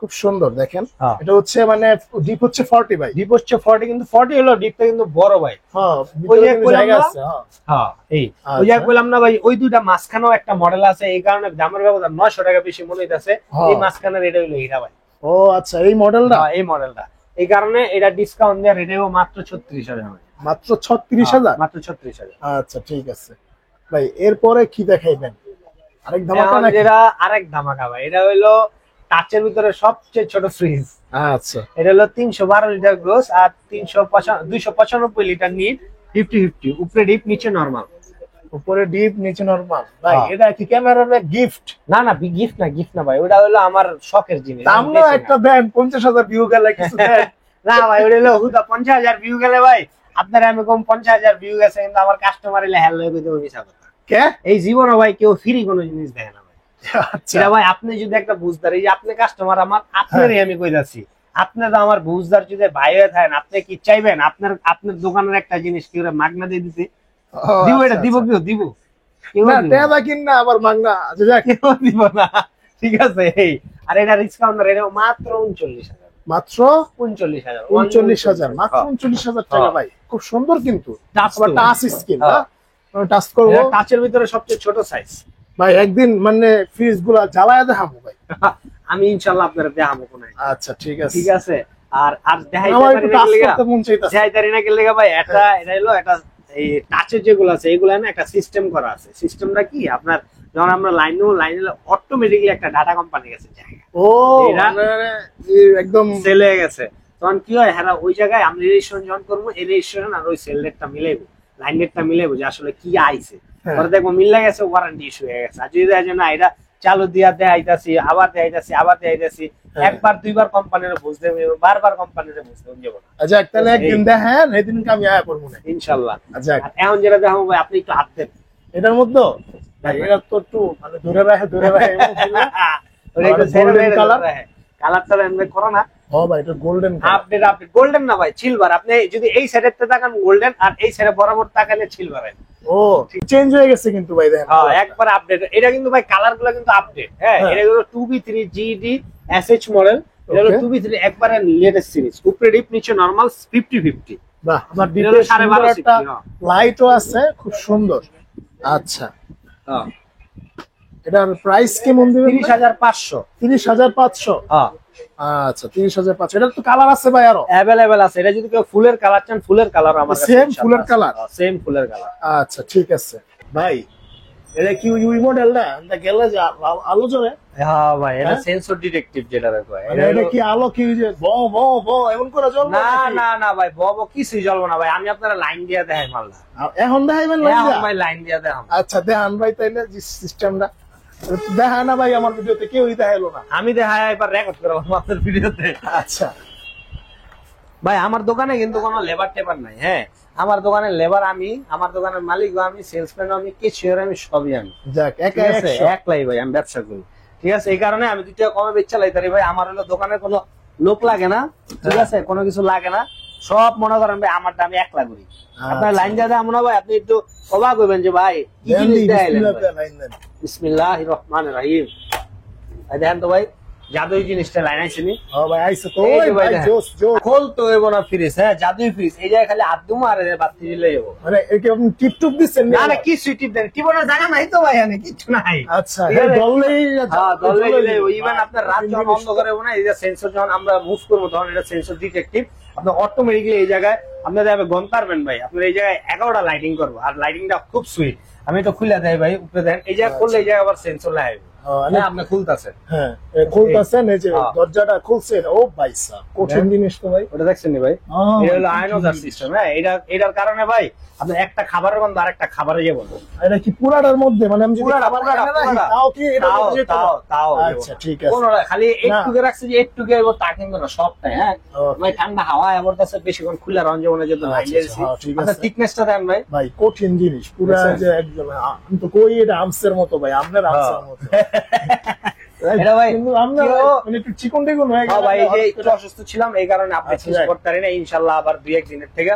B: খুব সুন্দর দেখেন।
A: হ্যাঁ।
B: এটা হচ্ছে মানে ডিপ হচ্ছে 40 ভাই।
A: ডিপ হচ্ছে 40, কিন্তু 40 হলো ডিপটা কিন্তু বড় ভাই।
B: হ্যাঁ
A: ওই
B: ভিতরে
A: যে
B: কিন্তু
A: কইলাম
B: জায়গা
A: না?
B: আছে। হ্যাঁ
A: হ্যাঁ এই ওই যে
B: আচ্ছা।
A: বললাম না ভাই, ওই দুইটা মাঝখানেও একটা মডেল আছে, এই কারণে দামের ব্যবধান 900 টাকা বেশি মনে হইতাছে।
B: হ্যাঁ।
A: এই মাঝখানের এটা হলো হীরা ভাই।
B: ও আচ্ছা, এই মডেলটা
A: হ্যাঁ, এই মডেলটা, এই কারণে এটা ডিসকাউন্ট দিয়ে রেট হইবো মাত্র 36,000 ভাই।
B: মাত্র 36,000।
A: মাত্র 36,000।
B: আচ্ছা ঠিক আছে ভাই, এরপরে কি দেখাইবেন? আরেক ধামাকা
A: এখন
B: নাকি?
A: যেটা আরেক ধামাকা ভাই, এটা হইলো টাচের ভিতরে সবচেয়ে ছোট ফ্রিজ।
B: আচ্ছা
A: এটা হলো 312 লিটার গ্রোস আর 295 লিটার নিট, 50-50, উপরে ডিপ নিচে নরমাল।
B: উপরে ডিপ নিচে নরমাল। ভাই
A: হ্যাঁ।
B: এটা কি ক্যামেরার গিফট?
A: না না গিফট না ভাই, ওটা হলো আমার শখের জিনিস।
B: দাম
A: আমি
B: না
A: বেচি না।
B: একটা দেন, 50,000 ভিউ গেলে কিছু দেন।
A: না ভাই, ওটা হলো হুদা 50,000 ভিউ গেলে ভাই আপনার আমি কম 50,000 ভিউ গেছে, কিন্তু আমার কাস্টমার এলে হ্যালো কই দেবো মিছা কথা।
B: কে?
A: এই জীবনে ভাই কেউ ফ্রি কোনো জিনিস দেয় না ভাই।
B: আচ্ছা
A: সেটা ভাই আপনি যদি একটা বুঝদার, এই যে আপনি কাস্টমার আমার, আপনারই আমি কই যাচ্ছি, আপনারা আমার বুঝদার যদি ভাই হয়ে থাকেন, আপনি কি চাইবেন আপনার দোকানের একটা জিনিস কি করে মাগনা দিয়ে দিতে?
B: ও,
A: দিব,
B: আচ্ছা,
A: এটা দিব
B: আচ্ছা।
A: কেউ দিব? কেউ
B: না
A: দিব
B: টেবা কিন না আবার মাগনা। আচ্ছা যাক,
A: কেউ দিব না, ঠিক আছে। এই আর এটা ডিসকাউন্ট এটা মাত্র 39,000।
B: মাত্র
A: 39,000।
B: 39,000, মাত্র 39,000 টাকা ভাই। খুব সুন্দর কিন্তু।
A: Touch
B: আবার
A: তো।
B: টাচ স্ক্রিন না?
A: হ্যাঁ।
B: আমি টাচ করব
A: এটা টাচের ভিতরে সবচেয়ে ছোট সাইজ।
B: ভাই। একদিন মানে ফ্রিজ গুলা জ্বালায় দেখাবো ভাই।
A: আমি ইনশাআল্লাহ আপনারা দেখাবো কোন।
B: আচ্ছা ঠিক আছে।
A: ঠিক আছে। আর দেখাইতে
B: আমার
A: পারি
B: একটু
A: না
B: টাচ
A: গেলে
B: করতে মন চাইতাছে।
A: দেখাইতে না গেলে ভাই, এটা হলো এটা এই টাচের যেগুলো আছে এগুলা না একটা সিস্টেম করা আছে। সিস্টেমটা কি, আপনার যখন আমরা লাইনে অটোমেটিক্যালি একটা ডাটা কোম্পানি গেছে জায়গা,
B: ও
A: এরা
B: মানে একদম
A: সেল হয়ে গেছে। তখন কি হয়, হ্যাঁ ওই জায়গায় আমি রেজিস্ট্রেশন যখন করবো, এই রেজিস্ট্রেশন আর ওই সেল রেটটা মিলাইবো, লাইন রেটটা মিলাইবো যে আসলে কি আইছে।
B: হ্যাঁ।
A: পরে দেখবো মিলে গেছে, ওয়ারেন্টি ইস্যু হয়ে গেছে। আর যদি দেখা যায় না এটা চালু দিয়া দেখাইতাছি, আবার দেখাইতাছি,
B: হ্যাঁ।
A: একবার দুইবার কোম্পানির বুঝতে হবে, বারবার কোম্পানির বুঝতে যাবো না।
B: আচ্ছা তাহলে একদিন দেখেন, সেদিনকে আমি আয়া করবো না
A: ইনশাল্লাহ।
B: আচ্ছা
A: আর এখন যেটা দেখাবো ভাই, আপনি একটু হাত দেন।
B: এটার মধ্যে ভাই এটা তো একটু মানে ধরে রাখে এমন ছিল।
A: ওটা একটু
B: আর
A: ছেড়ে
B: golden
A: মেরে
B: color?
A: ধরে রাখে। কালারটা এমনি করো না।
B: ও ভাই এটা গোল্ডেন
A: আপডেট গোল্ডেন না ভাই, সিলভার। আপনি যদি এই সাইডে তাকান গোল্ডেন, আর এই সাইডে বরাবর তাকালে সিলভার।
B: ও চেঞ্জ হয়ে গেছে কিন্তু ভাই দেখেন।
A: হ্যাঁ একবার আপডেট। এটা কিন্তু ভাই কালার গুলো কিন্তু আপডেট। হ্যাঁ
B: হ্যাঁ।
A: এটা হলো 2B3 GD SH মডেল। এটা হলো
B: Okay.
A: 2B3 একবারে লেটেস্ট সিরিজ। উপরে ডিপ নিচে নরমাল, 50-50।
B: বাহ, আমার
A: এটা হলো
B: ডিটেইলস
A: 12.5
B: একটা
A: সিফটি। হ্যাঁ।
B: লাইটও আছে, খুব সুন্দর। আচ্ছা
A: হ্যাঁ
B: এটার প্রাইস কেমন দিবেন?
A: 30,500।
B: 30,500।
A: হ্যাঁ
B: আচ্ছা 30,500। এটার তো কালার আছে ভাই আরো?
A: अवेलेबल আছে। এটা যদি কেউ ফুলের কালার চান, ফুলের কালার আমার কাছে
B: Same ফুলের colour?
A: সেম ফুলের কালার।
B: আচ্ছা ঠিক আছে ভাই। এটা কি ওই মডেল না আমরা গেলে যে আলো জ্বলে?
A: হ্যাঁ ভাই, এটা
B: হ্যাঁ?
A: সেন্সর ডিটেকটিভ যেটা কয়।
B: মানে এটা কি আলো কি ওই যে ব ব ব এমন করে জ্বলবে
A: না
B: নাকি?
A: না না ভাই, বব কিছুই জ্বলবো না ভাই। আমি আপনারা লাইন দিয়ে দেখাই মাল্লা।
B: এখন দেখাইবেন
A: হ্যাঁ
B: লাইনটা?
A: ভাই, লাইন দিয়ে দেখাম।
B: আচ্ছা দেখান ভাই তাইলে যে সিস্টেমটা দেখা না ভাই, আমার ভিডিওতে কেউই দেখাইলো না।
A: আমি দেখাই এবার রেকর্ড করলাম আপনার ভিডিওতে।
B: আচ্ছা
A: ভাই আমার দোকানে কিন্তু কোনো লেবার টেবার নাই। হ্যাঁ আমার দোকানের লেবার আমি, আমার দোকানের মালিক আমি, সেলসম্যান আমি, ক্যাশিয়ার আমি, সবই আমি।
B: যাক
A: ঠিক
B: একা
A: আছে,
B: 100।
A: একলাই ভাই আমি ব্যবসা করি। ঠিক আছে, এই কারণে আমি 2 টাকা কমে বেচা লাইতারি ভাই। আমার হলো দোকানের কোনো লোক লাগে না, ঠিক আছে, কোনো কিছু লাগে না। সব মনে করেন ভাই আমারটা আমি একলা করি। আপনার লাইন দিয়ে দেয় মনে হয় আপনি একটু অবাক হইবেন যে ভাই কি জিনিস দেখাইলেন ভাই। বিসমিল্লাহির রহমানির রহিম। ভাই দেখেন তো ভাই, জাদুই জিনিসটা লাইন আইছেনি।
B: ও ভাই আইছে তো
A: এই
B: ওই
A: যে ভাই
B: ভাই
A: দেখেন।
B: জোস জোস।
A: খোল তো হইব না ফ্রিজ। হ্যাঁ জাদুই ফ্রিজ। এই জায়গায় খালি হাত দুমো আর বাতি দিলে যাবো।
B: মানে একে আপনি টিপ টুপ দিচ্ছেন
A: না না কি সুইটিপ দেন, কি বলে জায়গা নাই তো ভাই, এখানে কিছু নাই।
B: আচ্ছা
A: ঠিক আছে?
B: দললেই
A: হ্যাঁ দলে গেলে ইভেন আপনার রাত যখন বন্ধ করে না, এই যে সেন্সর যখন আমরা মুভ করবো তখন এটা সেন্সর ডিটেকটিভ আপনার অটোমেটিক্যালি এই জায়গায় আপনার যাবে গন পারবেন ভাই। আপনার এই জায়গায় 11টা লাইটিং করবো, আর লাইটিংটা খুব সুইট। আমি তো খুলে দেয় ভাই, উপরে দেন এই জায়গায় খুললে এই জায়গায় আবার সেন্সর লাগাইবে। হ্যাঁ আপনি খুলতেছেন।
B: হ্যাঁ খুলতেছেন এই যে
A: হ্যাঁ।
B: দরজাটা খুলছে। ও ভাই সাহেব কঠিন জিনিস তো ভাই।
A: ওটা দেখছেন নি ভাই? এটা হলো আয়নোজার সিস্টেম। হ্যাঁ এটার কারণে ভাই আপনার একটা খাবারের গন্ধ আর একটা খাবারে যাবো না।
B: এটা কি পুরাটার মধ্যে মানে আমি যদি
A: পুরাটা,
B: খাবার
A: পুরাটা,
B: এনে রাখি,
A: পুরাটা।
B: তাও কি এটা
A: তাও
B: মধ্যে যেত না?
A: তাও তাও
B: আচ্ছা ঠিক আছে।
A: কোনটা খালি একটুকে রাখছি যে একটুকে আইবো তা কিন্তু না, সবটাই। হ্যাঁ
B: Okay.
A: ভাই ঠান্ডা হাওয়া এমন কাছে বেশিক্ষণ খুলে রঞ্জ মনে যেত লাইন
B: আচ্ছা,
A: দিয়েছি।
B: হ্যাঁ, ঠিক
A: আপনার
B: আছে।
A: থিকনেসটা দেন ভাই।
B: ভাই কঠিন জিনিস পুরা
A: বুঝছেন?
B: যে একদম আমি তো কই এটা আমসের মতো ভাই, আমনের আমসের মতো।
A: এটা ভাই
B: কিন্তু আমরা
A: কেউ-
B: মানে একটু চিকন টিকন হয়ে
A: হ্যাঁ
B: গেল।
A: ভাই এই যে একটু অসুস্থ ছিলাম এই কারণে আপনি
B: আচ্ছা,
A: চেঞ্জ
B: যাক।
A: করতে পারি না। ইনশাআল্লাহ আবার 2-1 দিনের থেকে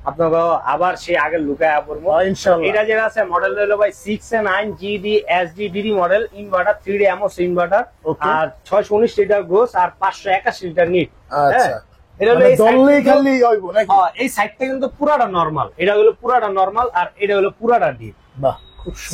A: আপনাকে আবার সেই আগের লুকায় পড়বো।
B: ইনশাআল্লাহ।
A: এটা যেটা আছে মডেল হলো ভাই 6A9 GD SGDD model, inverter 3D এমওস ইনভার্টার, আর 619 লিটার গ্রোস আর 581 লিটার নিট।
B: আচ্ছা,
A: এটা হলো এই
B: দললেই খালি হইবো নাকি?
A: হ্যাঁ, এই সাইডটা কিন্তু পুরাটা নরমাল, এটা হলো পুরাটা নরমাল, আর এটা হলো পুরাটা ডিপ।
B: বাহ,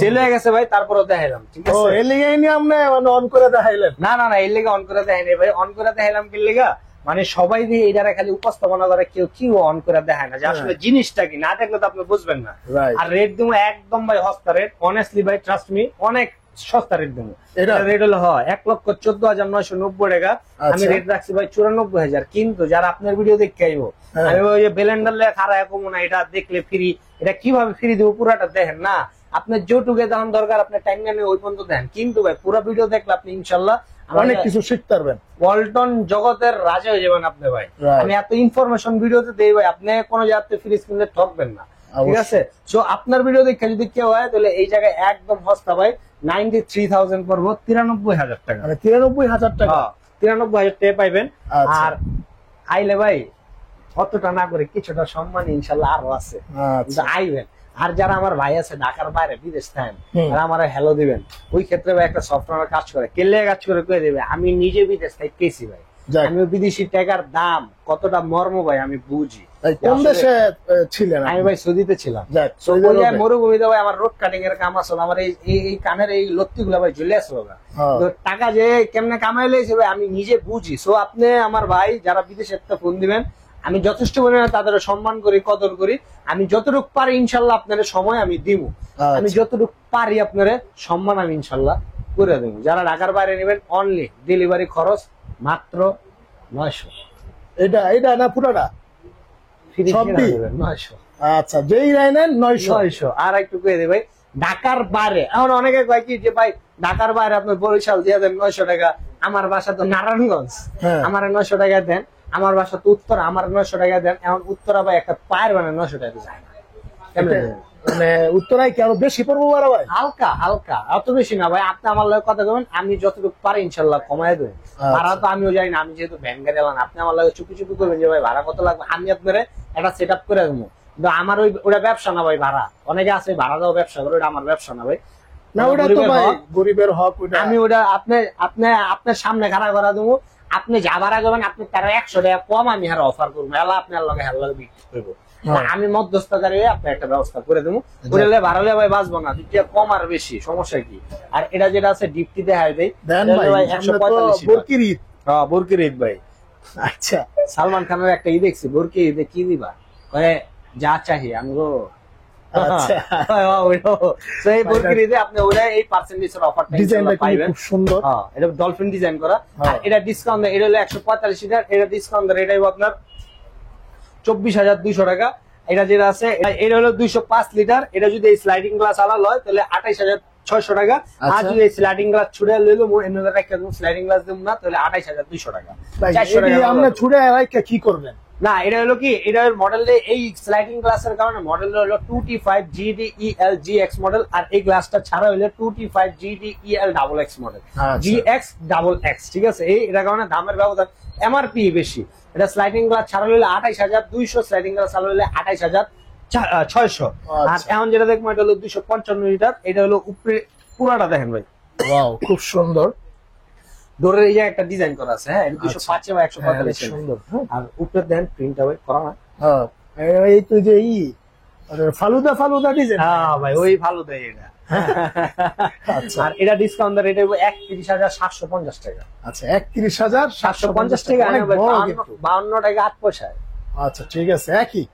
A: সেল হয়ে গেছে ভাই, তারপরে দেখাইলাম। ঠিক
B: ও,
A: আছে,
B: এর লিগেই নি আপনি মানে অন করে দেখাইলেন?
A: না না না, এর লেগে অন করে দেখাই নাই ভাই। অন করে দেখাইলাম কি লেগা, মানে সবাই দিয়ে এটারে খালি উপস্থাপনা করে, কেউ কি অন করে দেখায় না যে আসলে জিনিসটা কি, না দেখলে তো আপনি বুঝবেন না। আর রেট দিব একদম ভাই সস্তা রেট, অনেস্টলি ভাই, ট্রাস্ট মি, অনেক সস্তা রেট দিব। এটা রেট হলো 1,14,990 টাকা। আমি রেট রাখছি ভাই 94,000। কিন্তু যারা আপনার ভিডিও দেখে আইবো, আমি ওই যে বেলেন্ডার লেখা খারাপ কমো না, এটা দেখলে ফ্রি, এটা কিভাবে ফ্রি দিব পুরাটা দেখেন না। আপনার যেটুকু দাম দরকার আপনার টাইম নিয়ে ওই পর্যন্ত দেন, কিন্তু ভাই পুরো ভিডিও দেখলে আপনি ইনশাল্লাহ
B: অনেক কিছু শিখতে পারবেন,
A: ওয়ালটন জগতের রাজা হয়ে যাবেন আপনি ভাই। আমি এত ইনফরমেশন ভিডিওতে দেই ভাই, আপনি কোনো জায়গাতে ফ্রি স্ক্রিনে ঠকবেন না। ঠিক আছে, সো আপনার ভিডিও দেখে যদি কেউ হয় তাহলে এই জায়গায় একদম সস্তা ভাই, 93,000 পড়বো, 93,000 টাকা।
B: মানে 93,000 টাকা,
A: 93,000 টাকা পাইবেন। আর আইলে ভাই অতটা না করে কিছুটা সম্মান ইনশাল্লাহ আরো আছে, কিন্তু আইবেন। আর যারা আমার ভাই আছে ঢাকার বাইরে বিদেশ থাকেন, তারা আমার হ্যালো দিবেন। ওই ক্ষেত্রে ভাই একটা সফটওয়্যার কাজ করে, কেলে কাজ করে কয়ে দেবে। আমি নিজে বিদেশ থেকে পেয়েছি ভাই, আমি বিদেশি টাকার দাম কতটা মর্ম ভাই আমি বুঝি।
B: কোন দেশে ছিলেন?
A: আমি ভাই সৌদিতে ছিলাম। মরুভূমিতে ভাই আমার রোড কাটিং এর কাম আসলো, আমার এই কানের এই লত্তি গুলা ভাই ঝুলে আসলো। তো টাকা যে কেমনে কামাইলে ভাই আমি নিজে বুঝি। সো আপনি আমার ভাই যারা বিদেশে একটা ফোন দিবেন, আমি যথেষ্ট পরিমাণে তাদের সম্মান করি, কদর করি। আমি যতটুকু পারি ইনশাল্লাহ আপনার সময় আমি দিব, আমি যতটুকু পারি আপনার সম্মান আমি ইনশাল্লাহ করে দেবো। যারা ঢাকার বাইরে নেবেন, অনলি ডেলিভারি খরচ মাত্র 900।
B: এটা না পুরোটা?
A: 900।
B: আচ্ছা, যেই নেন 900।
A: আর একটু কয়ে দেবে ভাই ঢাকার বাইরে। এখন অনেকে কয় কি যে ভাই ঢাকার বাইরে আপনার বরিশাল দিয়ে দেন 900 টাকা, আমার বাসা তো নারায়ণগঞ্জ, আমার 900 টাকা দেন। আমার বাসা তো উত্তরা, আমার 900 টাকা দেন। এখন উত্তরা ভাই একটা পায়ের মানে 900 টাকা যায় না,
B: মানে উত্তরায় কি আরো বেশি পড়বো ভাই?
A: হালকা হালকা, অত বেশি না ভাই। আপনি আমার লগে কথা বলবেন, আমি যতটুকু পারি ইনশাল্লাহ কমাই দেবেন। ভাড়া তো আমিও জানি না, আমি যেহেতু ভ্যান গাড়ি এলাম, আপনি আমার লগে চুপি চুপি করবেন যে ভাই ভাড়া কত লাগবে, আমি আপনার একটা সেট আপ করে দেবো। কিন্তু আমার ওটা ব্যবসা না ভাই, ভাড়া অনেকে আছে ভাড়া দাও ব্যবসা করে, ওটা আমার ব্যবসা না ভাই।
B: না, ওটা তো ভাই গরিবের হক।
A: আমি ওটা আপনার সামনে খাড়া করা দেবো, আপনি যা ভাড়া করবেন আপনি তারা 100 টাকা কম আমি হার অফার করবো, এলা আপনার লগে হার লগে বিক্রি করবো। আমি মধ্যস্থকারী আপনার একটা ব্যবস্থা করে দেবো। ওটা ভাড়ালে ভাই বাঁচবো না, দুইটা কম আর বেশি সমস্যা কি। আর এটা যেটা আছে ডিপটি দেখাই দেয়
B: 145।
A: বরকির ঈদ ভাই।
B: আচ্ছা,
A: সালমান খানের একটা ঈদ দেখছি, বরকির ঈদে কি দিবা, যা চাহি আমি গো। ডলফিন ডিজাইন করা, এটা ডিসকাউন্ট, এটা হলো 145 লিটার, এটা ডিসকাউন্ট এটাই আপনার 24,200 টাকা। এটা যেটা আছে এটা হলো 205 লিটার, এটা যদি এই স্লাইডিং গ্লাস আলাদা হয় তাহলে 28,600 টাকা। আর যদি এই স্লাইডিং গ্লাস ছুড়ে লইলো স্লাইডিং গ্লাস দেবো না, তাহলে 28,200 টাকা। 400 টাকা
B: আমরা ছুড়ে কি করবেন?
A: না, এটা হলো কি, এটা মডেল এই স্লাইডিং গ্লাসের কারণে মডেল হলো 2T5 GDEL GX মডেল। আর এই গ্লাসটা ছাড়া হলো 2T5 GDEL XX model, GX XX। ঠিক আছে, এটা কারণে দামের ব্যবধান, এমআরপি বেশি। এটা স্লাইডিং গ্লাস ছাড়া হলে 28,200, স্লাইডিং গ্লাস ছাড়া হলে 28,600। আর এখন যেটা দেখবো এটা হলো 255 লিটার, এটা হলো উপরে পুরাটা দেখেন ভাই,
B: ওয়াও খুব সুন্দর।
A: ডোরের এই একটা ডিজাইন করা আছে, হ্যাঁ 205 বা 145 সুন্দর। আর উপরে দেন প্রিন্টটা ভাই করা না,
B: এই তো যে ফালুদা ডিজাইন।
A: হ্যাঁ ভাই, ওই ফালুদাই এটা। আর এটা ডিসকাউন্ট রেট হইব 31,750 টাকা।
B: আচ্ছা, 31,750
A: টাকা, 52 টাকা 8 পয়সায়।
B: আচ্ছা, ঠিক আছে, একই।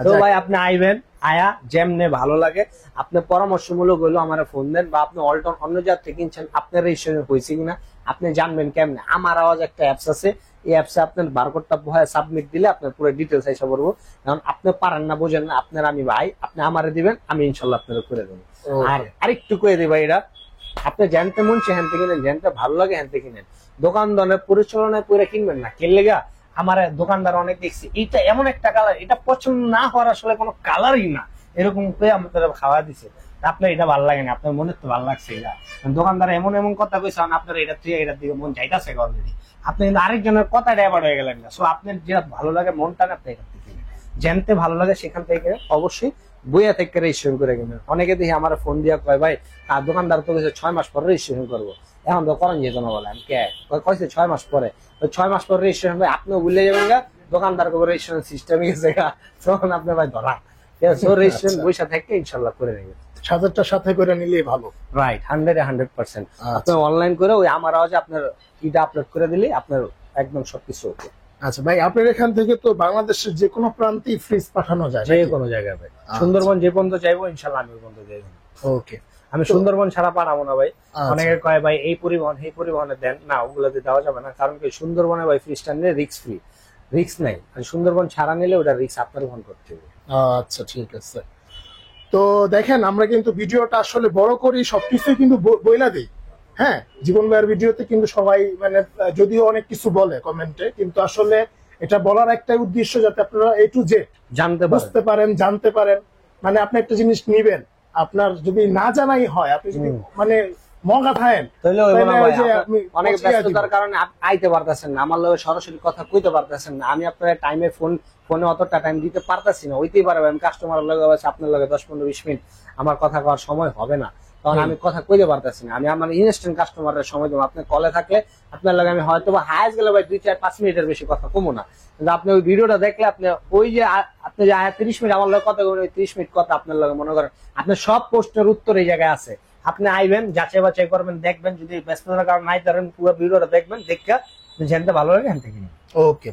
A: তো ভাই আপনি আইবেন, আয়া যেমনে ভালো লাগে আপনার পরামর্শমূলক হলো আমার ফোন দেন, বা আপনি অল্টন অন্য জায়গা থেকে কিনছেন আপনার রেজিস্ট্রেশন হয়েছে কিনা আপনি জানবেন কেমনে। আমার আওয়াজ একটা অ্যাপস আছে, এই অ্যাপসে আপনার বারকোডটা সাবমিট দিলে আপনার পুরো ডিটেলস এসে পড়বো। কারণ আপনি পারেন না, বোঝেন না, আপনার আমি ভাই, আপনি আমারে দিবেন, আমি ইনশাল্লাহ আপনার করে দেবো। আর আরেকটু করে দিই ভাই, এটা আপনি জানতে মন সে হ্যান্তে কিনেন, জানতে ভালো লাগে হ্যান্তে কিনেন। দোকানদারের পরিচালনায় করে কিনবেন না, কিনলে গা আমার দোকানদার অনেক দেখছি এটা এমন একটা কালার, এটা পছন্দ না হওয়ার আসলে কোনো কালারই না, এরকম করে আমাদের খাওয়া দিছে, আপনার এটা ভালো লাগে না, আপনার মনে তো ভালো লাগছে। এটা দোকানদার এমন এমন কথা কইছে, আপনার এটা থেকে এটার দিকে মন চাইতেছে অলরেডি, আপনি কিন্তু আরেকজনের কথা ড্রাইভার হয়ে গেলেন না। সো আপনার যেটা ভালো লাগে মনটা না, আপনি এটা থেকে জানতে ভালো লাগে সেখান থেকে অবশ্যই বইয়া থেকে রেজিস্ট্রেশন করে কিনবেন। অনেকে দেখি আমার ফোন দিয়া কয় ভাই দোকানদার তো গেছে 6 মাস পরে রেজিস্ট্রেশন করবো, এখন তো করেন যেত না বলে। আমি কে কয়েছে 6 মাস পরে, 6 মাস পরে রেজিস্ট্রেশন ভাই আপনিও ভুলে যাবেন গা, দোকানদার রেজিস্ট্রেশন সিস্টেম গেছে গা, তখন আপনি ভাই ধরা রেজিস্ট্রেশন বইসা থেকে ইনশাল্লাহ করে নেবেন।
B: সাথে সাথে করে নিলেই ভালো।
A: রাইট, 100% আপনি অনলাইন করে ওই আমার আওয়াজে আপনার ইটা আপলোড করে দিলে আপনার একদম সবকিছু ওকে।
B: আচ্ছা ভাই, আপনার এখান থেকে তো বাংলাদেশের যে কোনো প্রান্তে ফ্রিজ পাঠানো যায়
A: যে কোনো জায়গায় ভাই, সুন্দরবন যে পর্যন্ত চাইবো ইনশাল্লাহ আমি ওই পর্যন্ত যাইবো।
B: ওকে,
A: আমি সুন্দরবন ছাড়া পাঠাবো না ভাই।
B: আচ্ছা।
A: অনেকে কয় ভাই এই পরিবহনে দেন না, ওগুলোতে দেওয়া যাবে না, কারণ কি সুন্দরবনে ভাই ফ্রিজটা নিলে রিস্ক ফ্রি, রিস্ক নাই। আর সুন্দরবন ছাড়া নিলে ওটা রিস্ক আপনার বহন করতে হবে।
B: আচ্ছা ঠিক আছে। তো দেখেন আমরা কিন্তু ভিডিওটা আসলে বড় করি, সবকিছুই কিন্তু বইলা দিই। হ্যাঁ, জীবন ভাইয়ের ভিডিওতে কিন্তু সবাই মানে যদিও অনেক কিছু বলে কমেন্টে, কিন্তু আসলে এটা বলার একটাই উদ্দেশ্য যাতে আপনারা A to Z বুঝতে পারেন, জানতে পারেন। মানে আপনি একটা জিনিস নিবেন, আপনার যদি না জানাই হয়, আপনি যদি মানে মগা থাকেন
A: তাহলে অনেক ব্যস্ততার
B: দিবেন।
A: কারণে আইতে পারতেছেন না, আমার লগে সরাসরি কথা কইতে পারতেছেন না, আমি আপনার টাইমে ফোনে অতটা টাইম দিতে পারতাছি না। হইতেই পারে আমি কাস্টমার লগে আছে, আপনার লগে 10-15-20 মিনিট আমার কথা কওয়ার সময় হবে না, তখন আমি কথা কইতে পারতেছি না। আমি আমার ইনস্ট্যান্ট কাস্টমারের সময় দেবো। আপনি কলে থাকলে আপনার লগে আমি হয়তো বা হায়াস গেলে ভাই 2-4-5 মিনিটের বেশি কথা কমো না, কিন্তু আপনি ওই ভিডিওটা দেখলে আপনি ওই যে আপনি যে 30 মিনিট আমার লগে কথা বলবেন, ওই 30 মিনিট কথা আপনার লগে মনে করেন আপনার সব প্রশ্নের উত্তর এই জায়গায় আছে। আপনি আইবেন, যাচাই বাছাই করবেন, দেখবেন, যদি ব্যস্ততার কারণে নাই পারেন পুরো ভিডিওটা দেখবেন, দেখে জানতে ভালো লাগে এখান থেকে।
B: ওকে,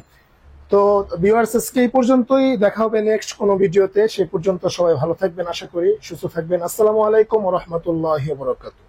B: তো ভিউয়ার্স আজকে এই পর্যন্তই, দেখা হবে নেক্সট কোনো ভিডিওতে। সে পর্যন্ত সবাই ভালো থাকবেন, আশা করি সুস্থ থাকবেন। আসসালামু আলাইকুম ওয়া রাহমাতুল্লাহি ওয়া বারাকাতুহু।